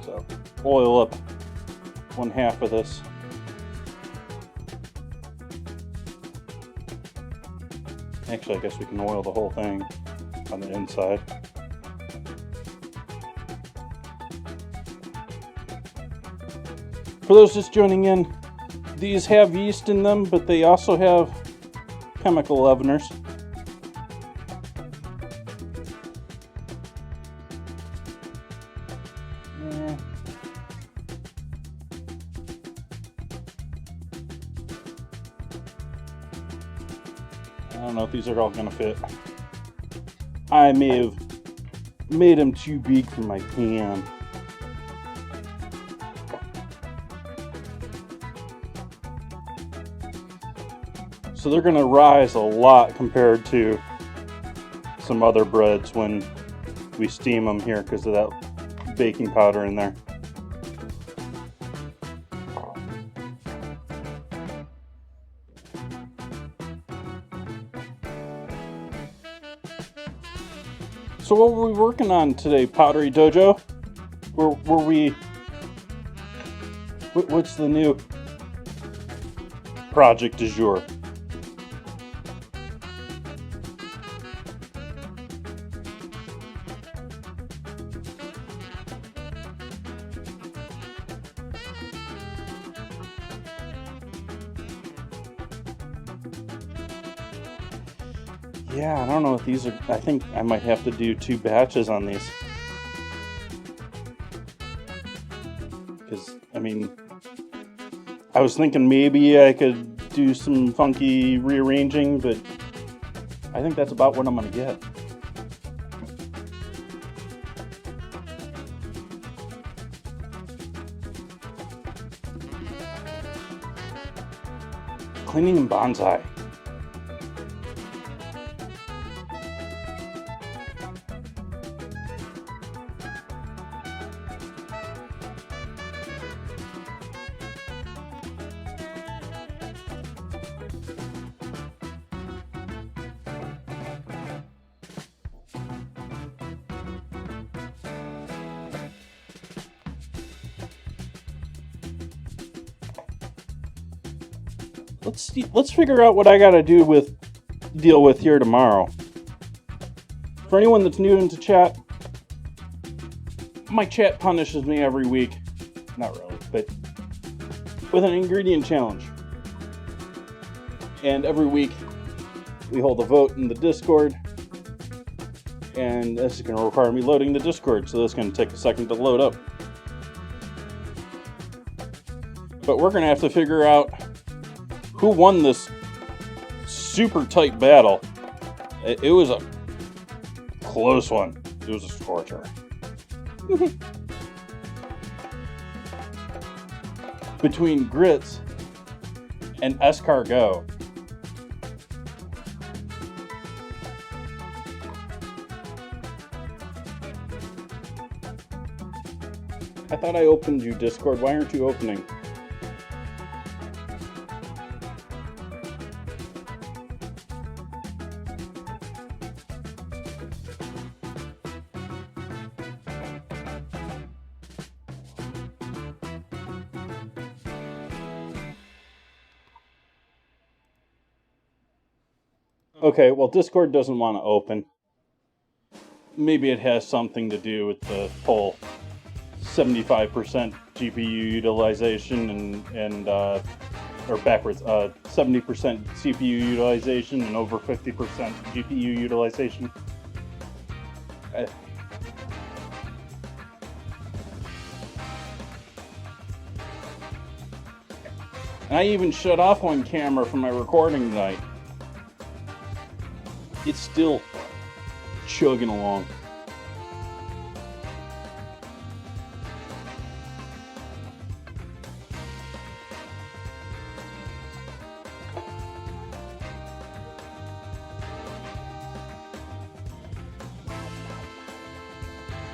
So, oil up 1/2 of this. Actually, I guess we can oil the whole thing on the inside. For those just joining in, these have yeast in them, but they also have chemical leaveners. Yeah. I don't know if these are all gonna fit. I may have made them too big for my pan. So they're gonna rise a lot compared to some other breads when we steam them here because of that baking powder in there. So what were we working on today, Pottery Dojo? Were we... What's the new project du jour? Yeah, I don't know if these are... I think I might have to do 2 batches on these. Because, I mean... I was thinking maybe I could do some funky rearranging, but... I think that's about what I'm going to get. Cleaning and bonsai. Let's figure out what I gotta deal with here tomorrow. For anyone that's new into chat, my chat punishes me every week. Not really, but with an ingredient challenge. And every week we hold a vote in the Discord. And this is going to require me loading the Discord, so this is going to take a second to load up. But we're going to have to figure out who won this super tight battle. It was a close one. It was a scorcher. Between grits and escargot. I thought I opened you, Discord. Why aren't you opening? Okay, well, Discord doesn't want to open. Maybe it has something to do with the whole 75% GPU utilization or backwards, 70% CPU utilization and over 50% GPU utilization. And I even shut off one camera from my recording tonight. It's still chugging along.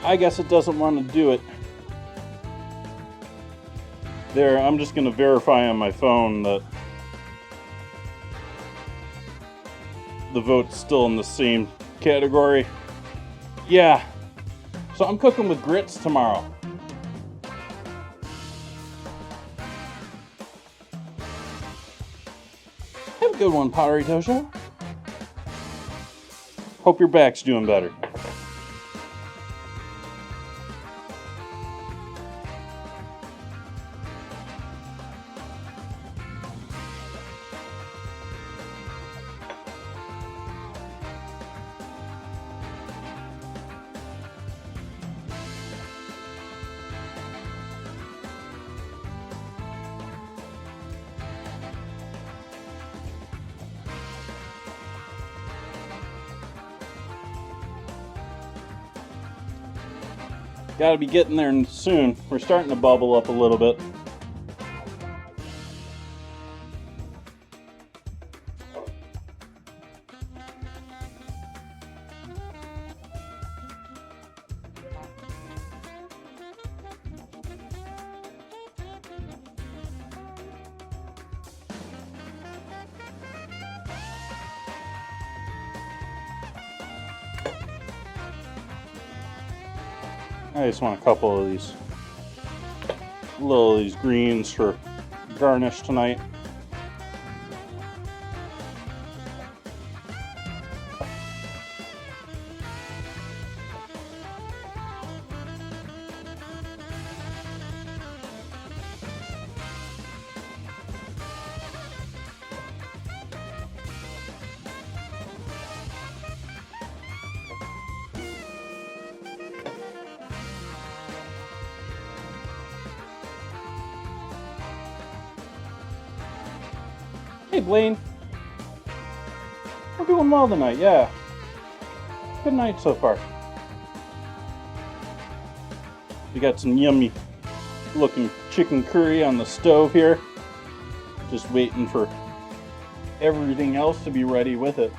I guess it doesn't want to do it. There, I'm just going to verify on my phone that the vote's still in the same category. Yeah. So I'm cooking with grits tomorrow. Have a good one, Pottery Tosho. Hope your back's doing better. Gotta be getting there soon. We're starting to bubble up a little bit. I just want a couple of these greens for garnish tonight. Hey Blaine, we're doing well tonight, yeah. Good night so far. We got some yummy looking chicken curry on the stove here. Just waiting for everything else to be ready with it.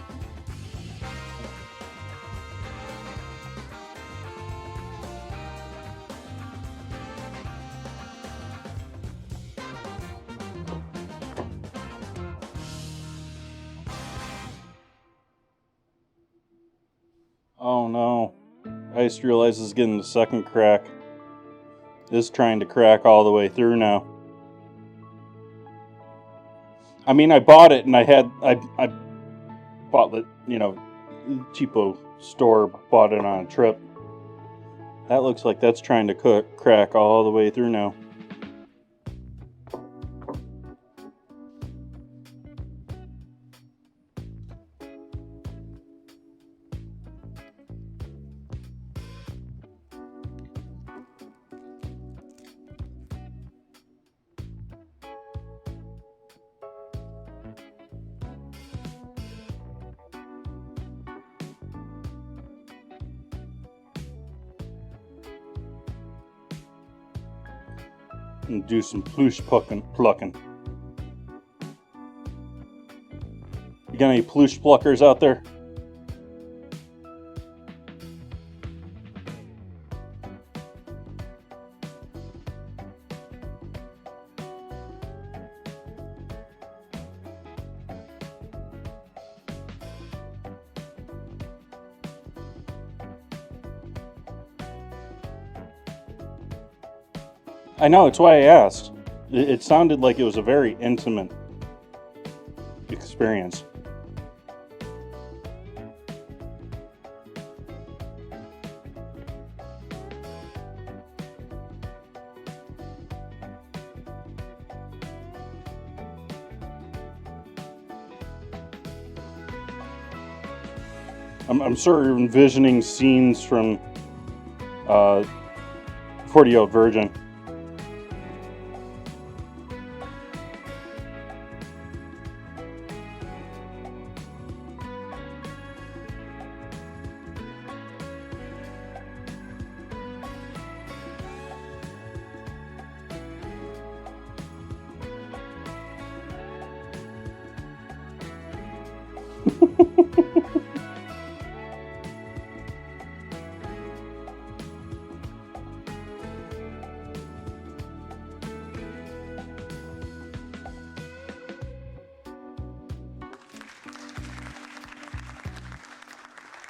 Oh no, I just realized it's getting the second crack. It's trying to crack all the way through now. I mean, I bought it and I bought it, cheapo store, bought it on a trip. That looks like that's trying to crack all the way through now. And do some plush plucking. You got any plush pluckers out there? I know, it's why I asked. It sounded like it was a very intimate experience. I'm sort of envisioning scenes from 40-Year-Old Virgin.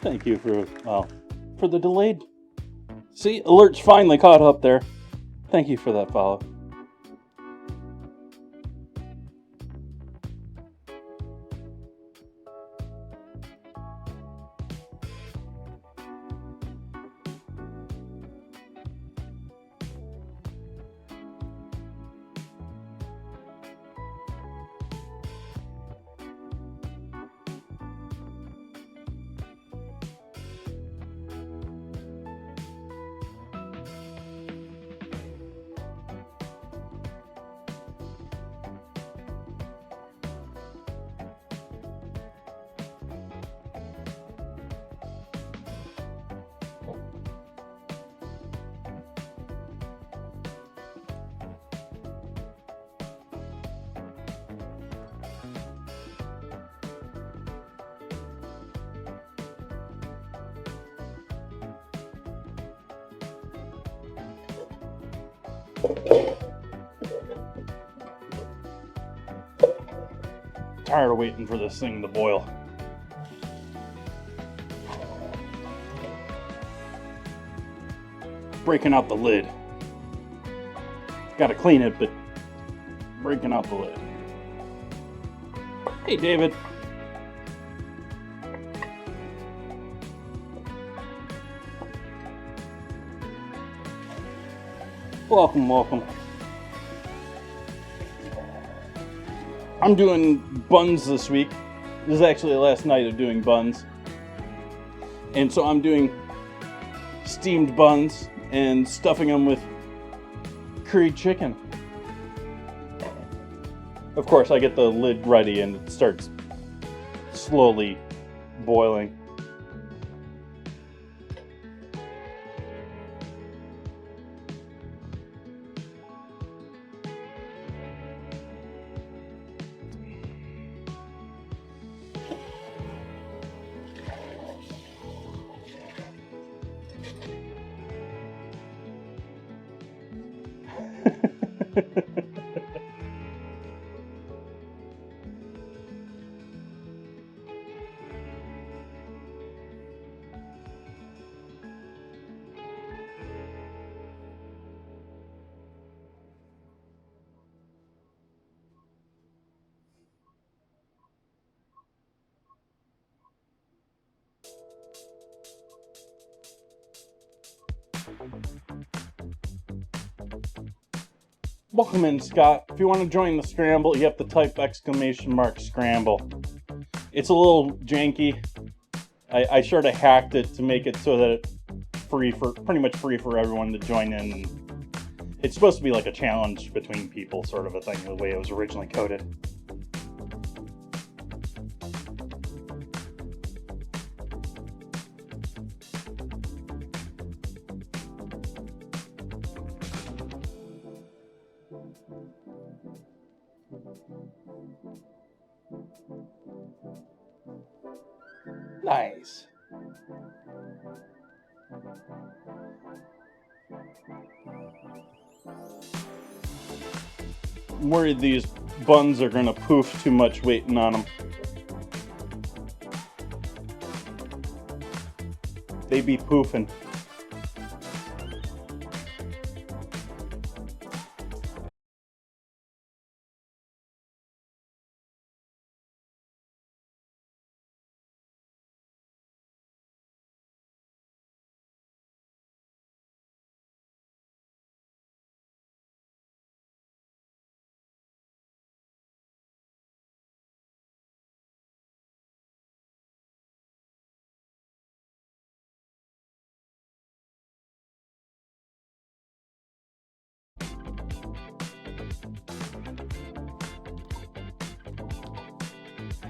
Thank you for the delayed. See, alerts finally caught up there. Thank you for that follow. Tired of waiting for this thing to boil. Breaking out the lid. Gotta clean it, but breaking out the lid. Hey, David. Welcome, welcome. I'm doing buns this week. This is actually the last night of doing buns. And so I'm doing steamed buns and stuffing them with curried chicken. Of course, I get the lid ready and it starts slowly boiling. Welcome in, Scott. If you want to join the scramble, you have to type !scramble. It's a little janky. I sort of hacked it to make it so that it's pretty much free for everyone to join in. It's supposed to be like a challenge between people, sort of a thing, the way it was originally coded. Nice. I'm worried these buns are gonna poof too much waiting on them. They be poofing.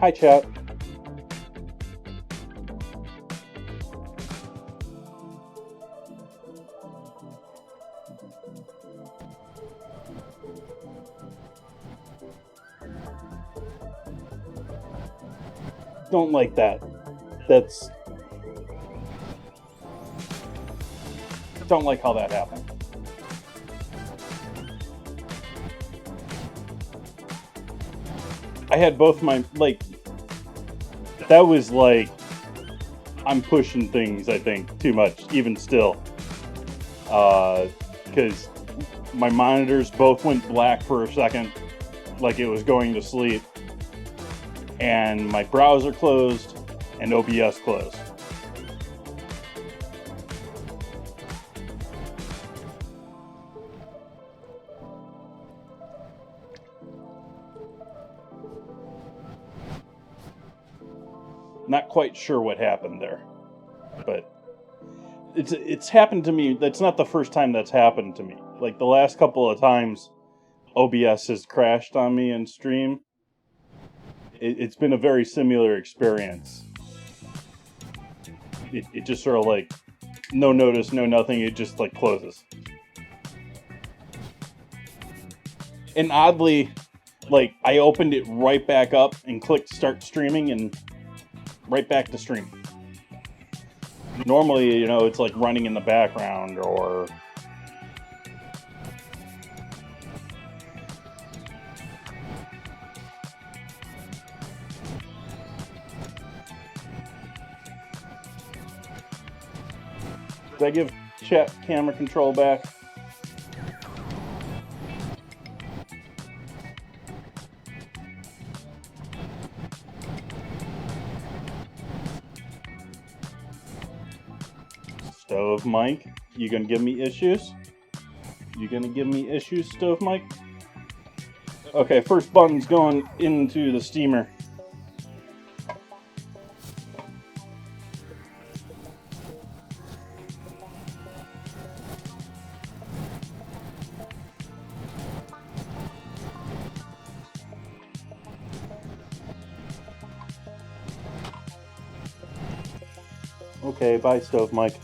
Hi, chat. Don't like that. Don't like how that happened. I had both my, that was like I'm pushing things, I think, too much, even still. Because my monitors both went black for a second, like it was going to sleep. And my browser closed and OBS closed. Not quite sure what happened there, but it's happened to me. That's not the first time that's happened to me. Like the last couple of times OBS has crashed on me in stream, it's been a very similar experience. It just sort of like, no notice, no nothing, it just like closes. And oddly, like I opened it right back up and clicked start streaming and right back to stream. Normally, you know, it's like running in the background or... Did I give chat camera control back? Stove Mike, you gonna give me issues? You gonna give me issues, Stove Mike? Okay, first button's going into the steamer. Okay, bye, Stove Mike.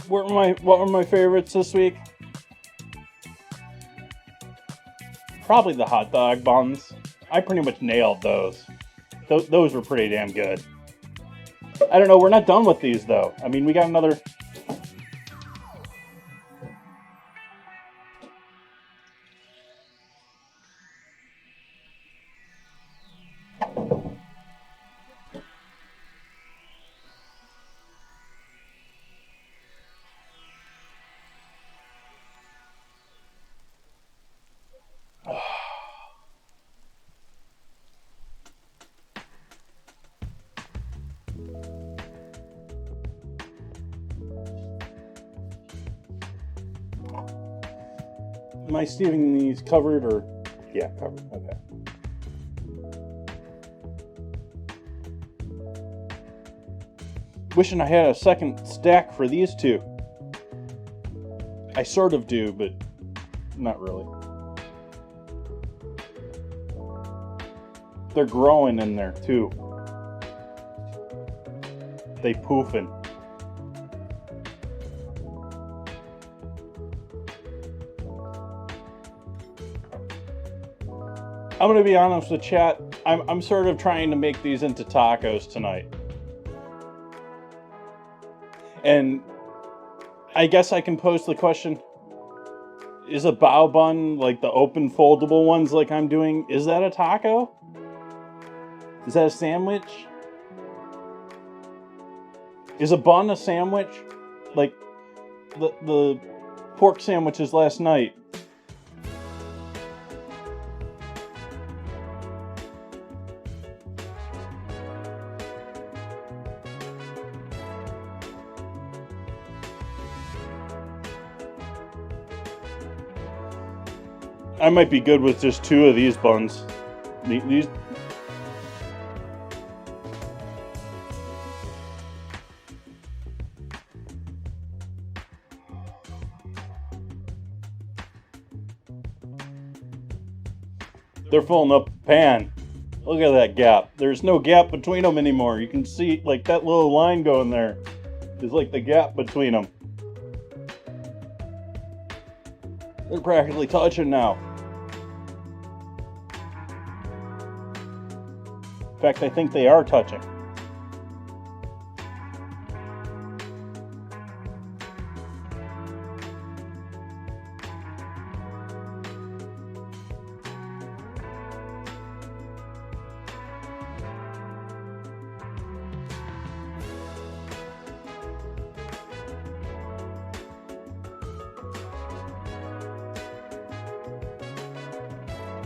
What were my favorites this week? Probably the hot dog buns. I pretty much nailed those. Those were pretty damn good. I don't know, we're not done with these though. I mean, we got another... Am I steaming these covered or... Yeah, covered. Okay. Wishing I had a second stack for these two. I sort of do, but not really. They're growing in there too. They poofing. I'm gonna be honest with chat. I'm sort of trying to make these into tacos tonight. And I guess I can pose the question, is a bao bun, like the open foldable ones like I'm doing, is that a taco? Is that a sandwich? Is a bun a sandwich? Like the pork sandwiches last night. I might be good with just 2 of these buns. These... They're filling up the pan. Look at that gap. There's no gap between them anymore. You can see like that little line going there is like the gap between them. They're practically touching now. In fact, I think they are touching.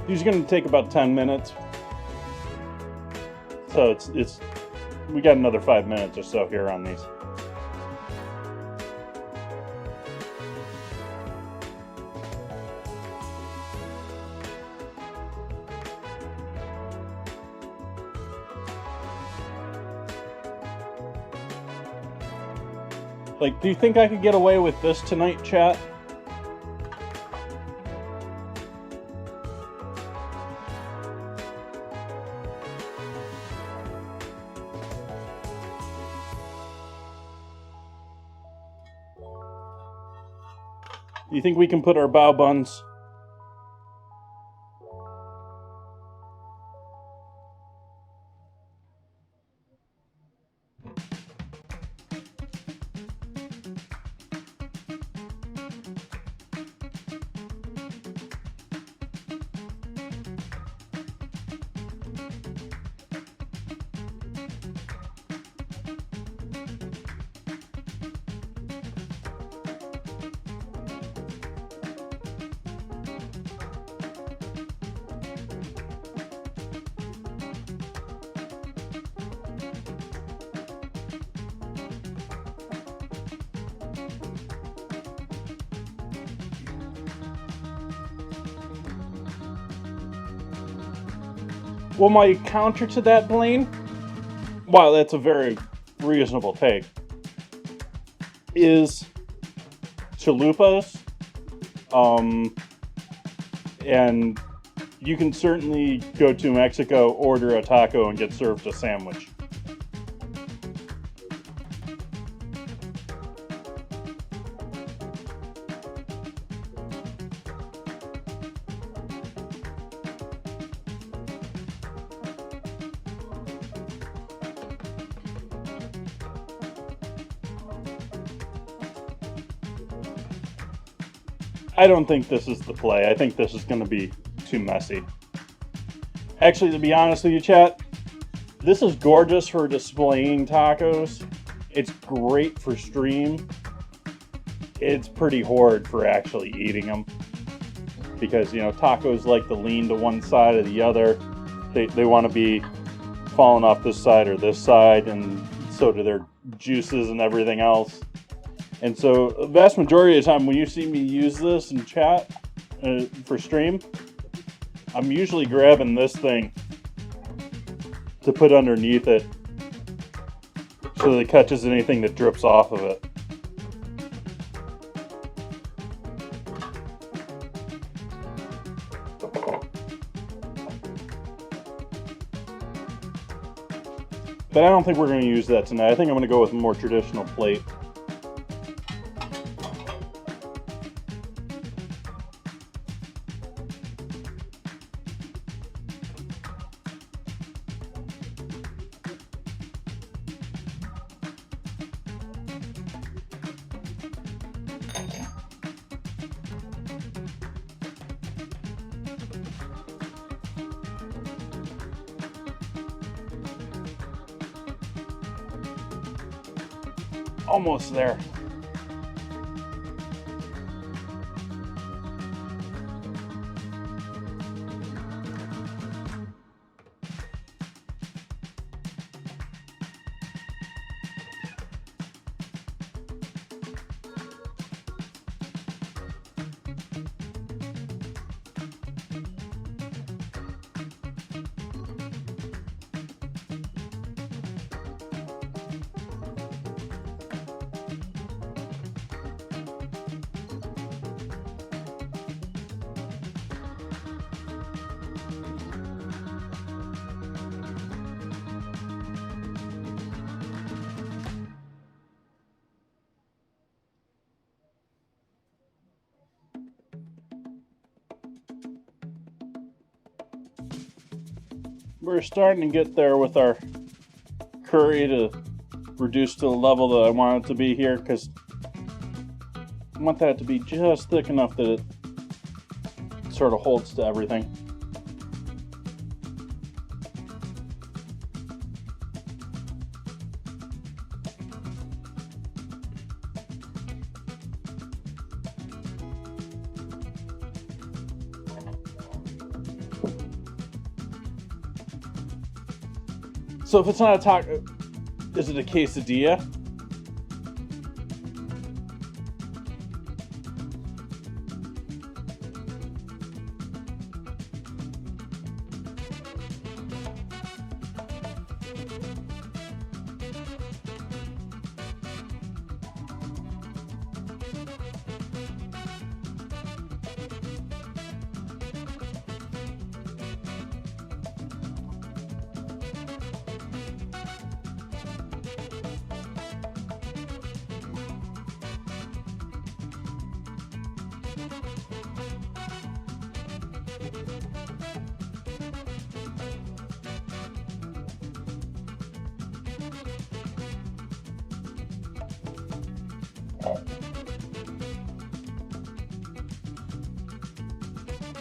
These are going to take about 10 minutes. So it's we got another 5 minutes or so here on these. Like, do you think I could get away with this tonight, chat? Do you think we can put our bao buns? Well, my counter to that, Blaine, wow, that's a very reasonable take, is chalupas. And you can certainly go to Mexico, order a taco, and get served a sandwich. I don't think this is the play. I think this is going to be too messy. Actually, to be honest with you, chat, this is gorgeous for displaying tacos. It's great for stream. It's pretty horrid for actually eating them. Because, you know, tacos like to lean to one side or the other. They want to be falling off this side or this side, and so do their juices and everything else. And so, the vast majority of the time when you see me use this in chat for stream, I'm usually grabbing this thing to put underneath it so that it catches anything that drips off of it. But I don't think we're going to use that tonight. I think I'm going to go with a more traditional plate. Almost there. We're starting to get there with our curry to reduce to the level that I want it to be here, because I want that to be just thick enough that it sort of holds to everything. So if it's not a taco, is it a quesadilla?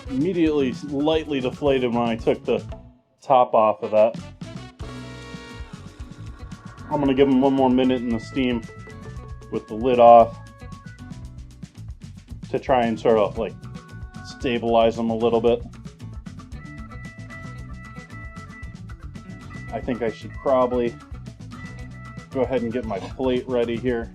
Immediately lightly deflated when I took the top off of that. I'm gonna give them one more minute in the steam with the lid off to try and sort of like stabilize them a little bit. I think I should probably go ahead and get my plate ready here.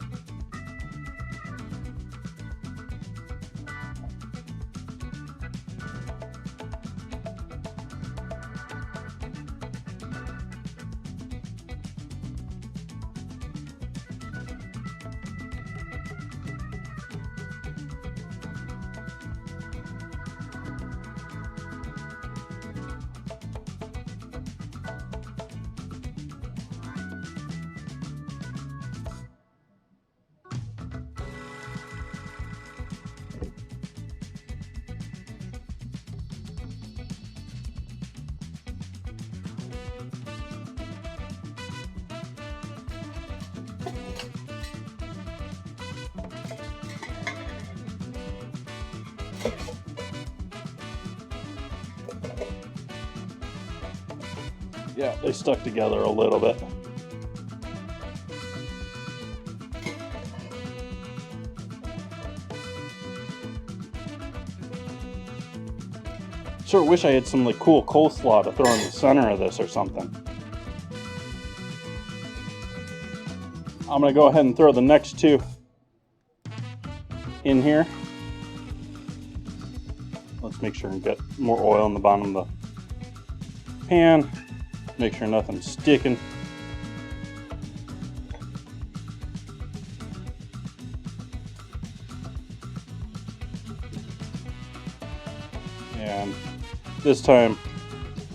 Yeah, they stuck together a little bit. Sure wish I had some like cool coleslaw to throw in the center of this or something. I'm gonna go ahead and throw the next two in here. Let's make sure and get more oil in the bottom of the pan. Make sure nothing's sticking. And this time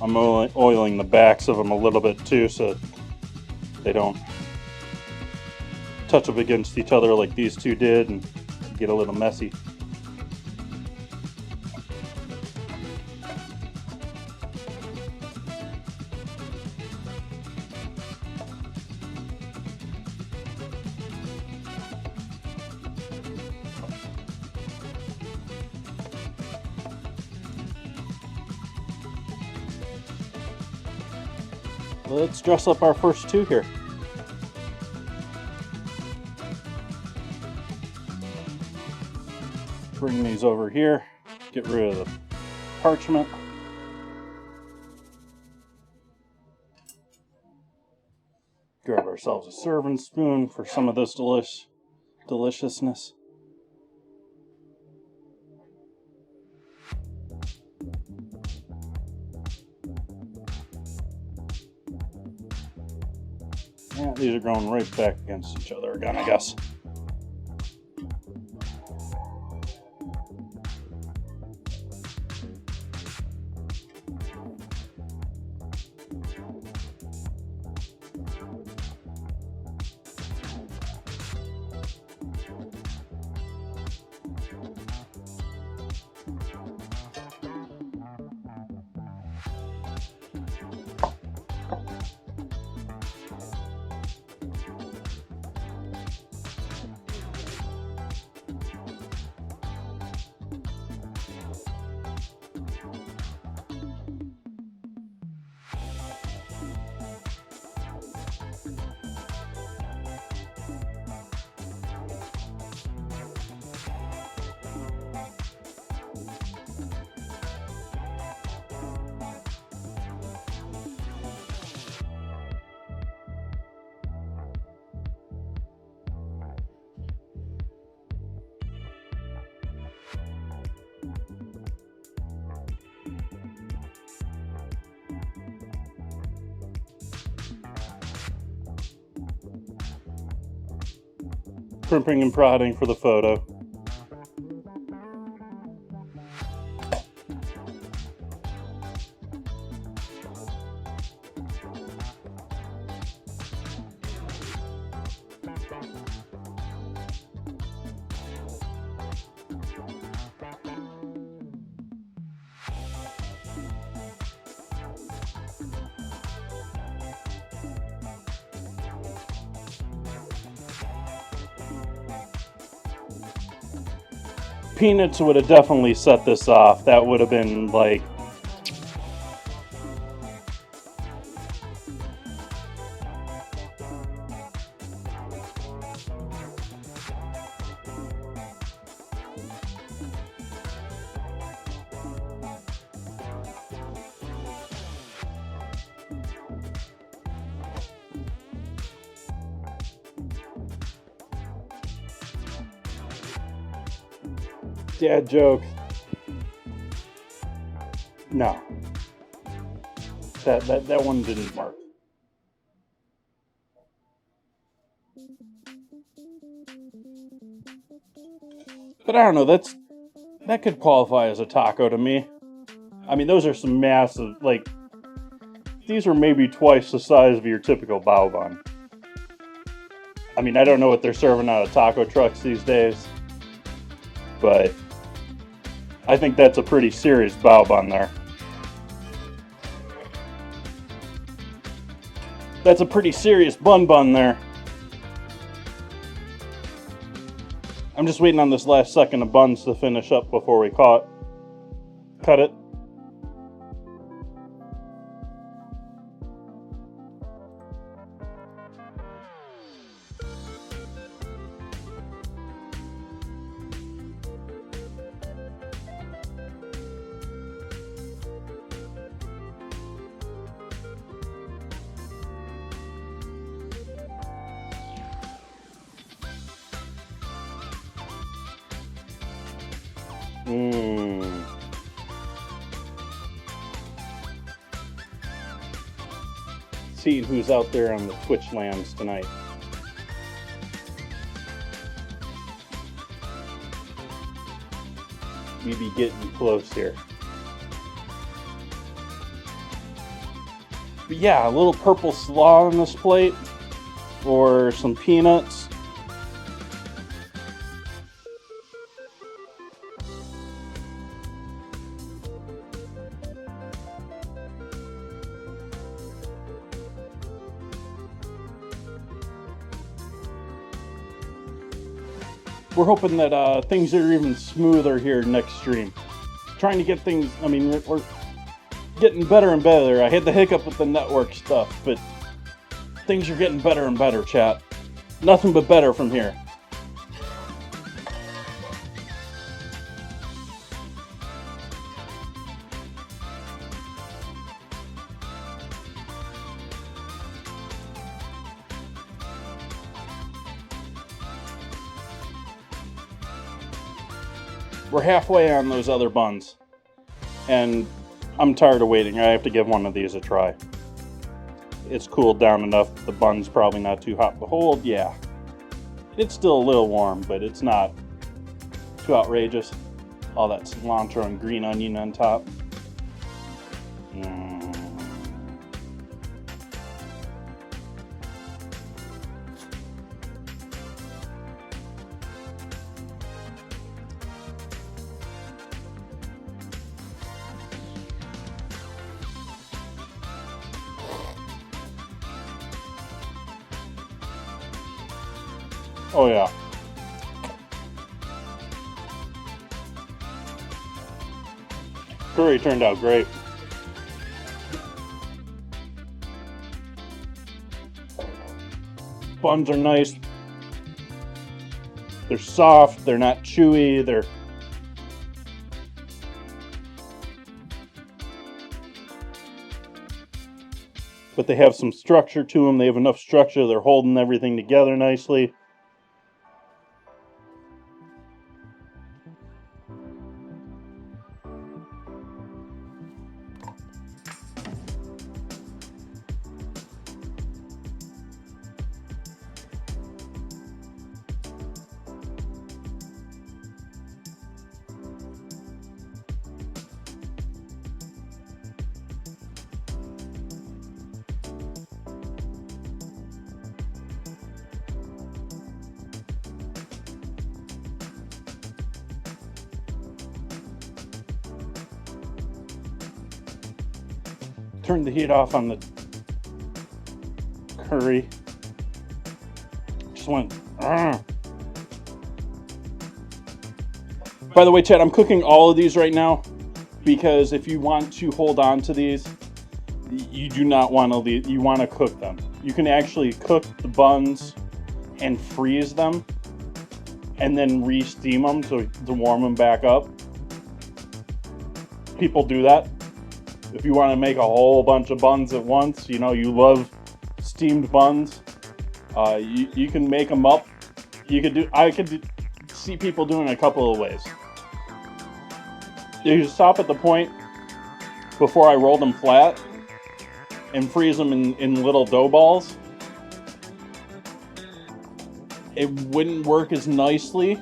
I'm oiling the backs of them a little bit too, so they don't touch up against each other like these two did and get a little messy. Let's dress up our first two here. Bring these over here, get rid of the parchment. Grab ourselves a serving spoon for some of this deliciousness. Yeah, these are going right back against each other again, I guess. primping and prodding for the photo. Peanuts would have definitely set this off. That would have been like dad joke. No. That one didn't work. But I don't know, that could qualify as a taco to me. I mean, those are some massive, like, these are maybe twice the size of your typical bao bun. I mean, I don't know what they're serving out of taco trucks these days, but I think that's a pretty serious bao bun there. That's a pretty serious bun there. I'm just waiting on this last second of buns to finish up before we cut it. See who's out there on the Twitch lands tonight. We be getting close here. But yeah, a little purple slaw on this plate, or some peanuts. We're hoping that things are even smoother here next stream. Trying to get things, I mean, we're getting better and better. I had the hiccup with the network stuff, but things are getting better and better, chat. Nothing but better from here. We're halfway on those other buns, and I'm tired of waiting. I have to give one of these a try. It's cooled down enough. The bun's probably not too hot to hold. Yeah, it's still a little warm, but it's not too outrageous. All that cilantro and green onion on top. Oh yeah. Curry turned out great. Buns are nice. They're soft, they're not chewy, but they have some structure to them. They have enough structure, they're holding everything together nicely. Turn the heat off on the curry. Just went. By the way, Chad, I'm cooking all of these right now because if you want to hold on to these, you do not want to leave. You want to cook them. You can actually cook the buns and freeze them and then re-steam them to warm them back up. People do that. If you want to make a whole bunch of buns at once, you know, you love steamed buns, you can make them up. I could see people doing it a couple of ways. You stop at the point before I roll them flat and freeze them in little dough balls. It wouldn't work as nicely.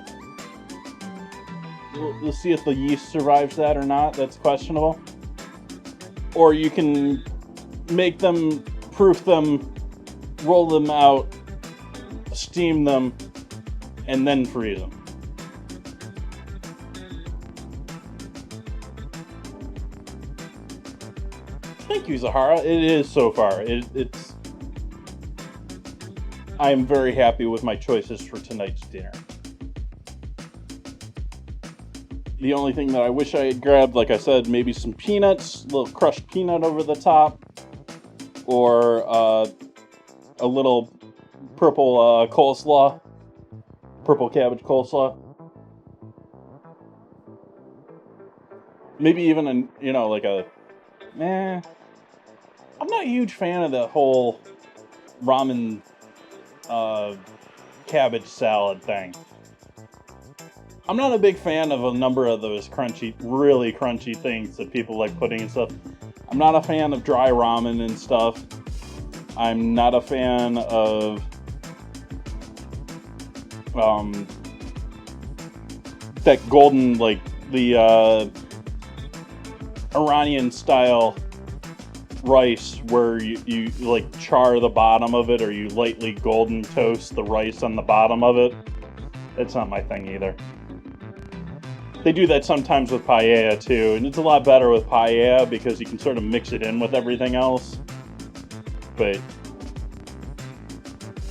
We'll see if the yeast survives that or not. That's questionable. Or you can make them, proof them, roll them out, steam them, and then freeze them. Thank you, Zahara. It is so far. It's. I am very happy with my choices for tonight's dinner. The only thing that I wish I had grabbed, like I said, maybe some peanuts, a little crushed peanut over the top, or a little purple coleslaw, purple cabbage coleslaw. Maybe even I'm not a huge fan of the whole ramen cabbage salad thing. I'm not a big fan of a number of those crunchy, really crunchy things that people like putting in stuff. I'm not a fan of dry ramen and stuff. I'm not a fan of that golden, like the Iranian style rice where you like char the bottom of it, or you lightly golden toast the rice on the bottom of it. That's not my thing either. They do that sometimes with paella too, and it's a lot better with paella because you can sort of mix it in with everything else. But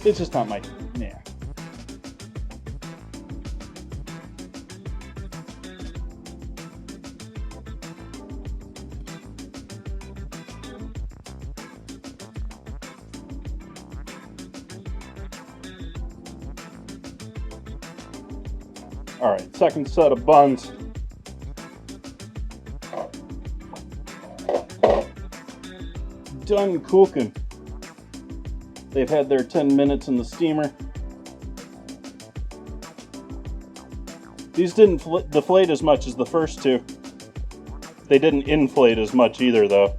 it's just not my, yeah. All right, second set of buns. Done cooking. They've had their 10 minutes in the steamer. These didn't deflate as much as the first two. They didn't inflate as much either, though.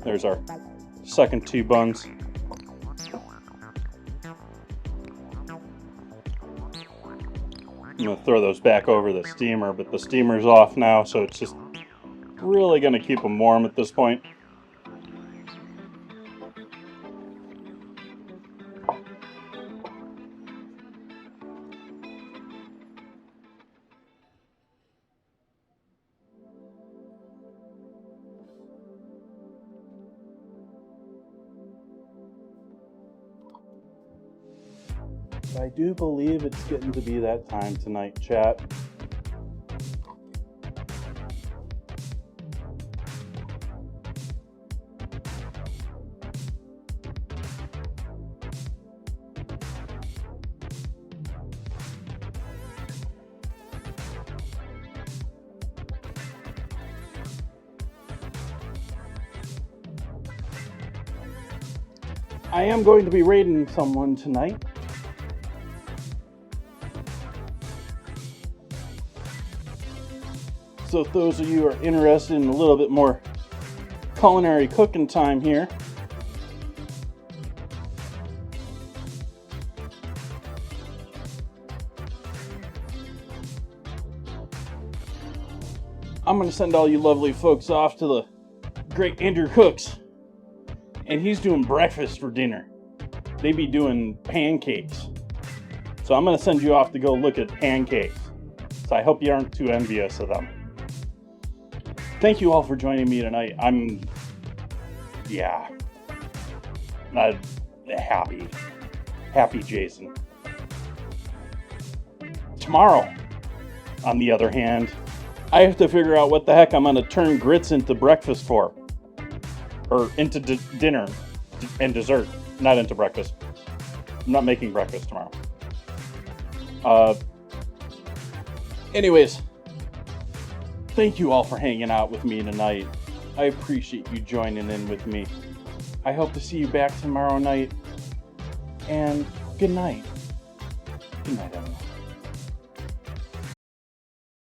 There's our second two buns. I'm going to throw those back over the steamer, but the steamer's off now, so it's just really going to keep them warm at this point. I do believe it's getting to be that time tonight, chat. I am going to be raiding someone tonight. So if those of you are interested in a little bit more culinary cooking time here, I'm going to send all you lovely folks off to the great Andrew Cooks. And he's doing breakfast for dinner. They be doing pancakes. So I'm going to send you off to go look at pancakes. So I hope you aren't too envious of them. Thank you all for joining me tonight. I'm happy Jason. Tomorrow, on the other hand, I have to figure out what the heck I'm going to turn grits into breakfast for. Or into dinner and dessert, not into breakfast. I'm not making breakfast tomorrow. Anyways, thank you all for hanging out with me tonight. I appreciate you joining in with me. I hope to see you back tomorrow night. And good night. Good night, everyone.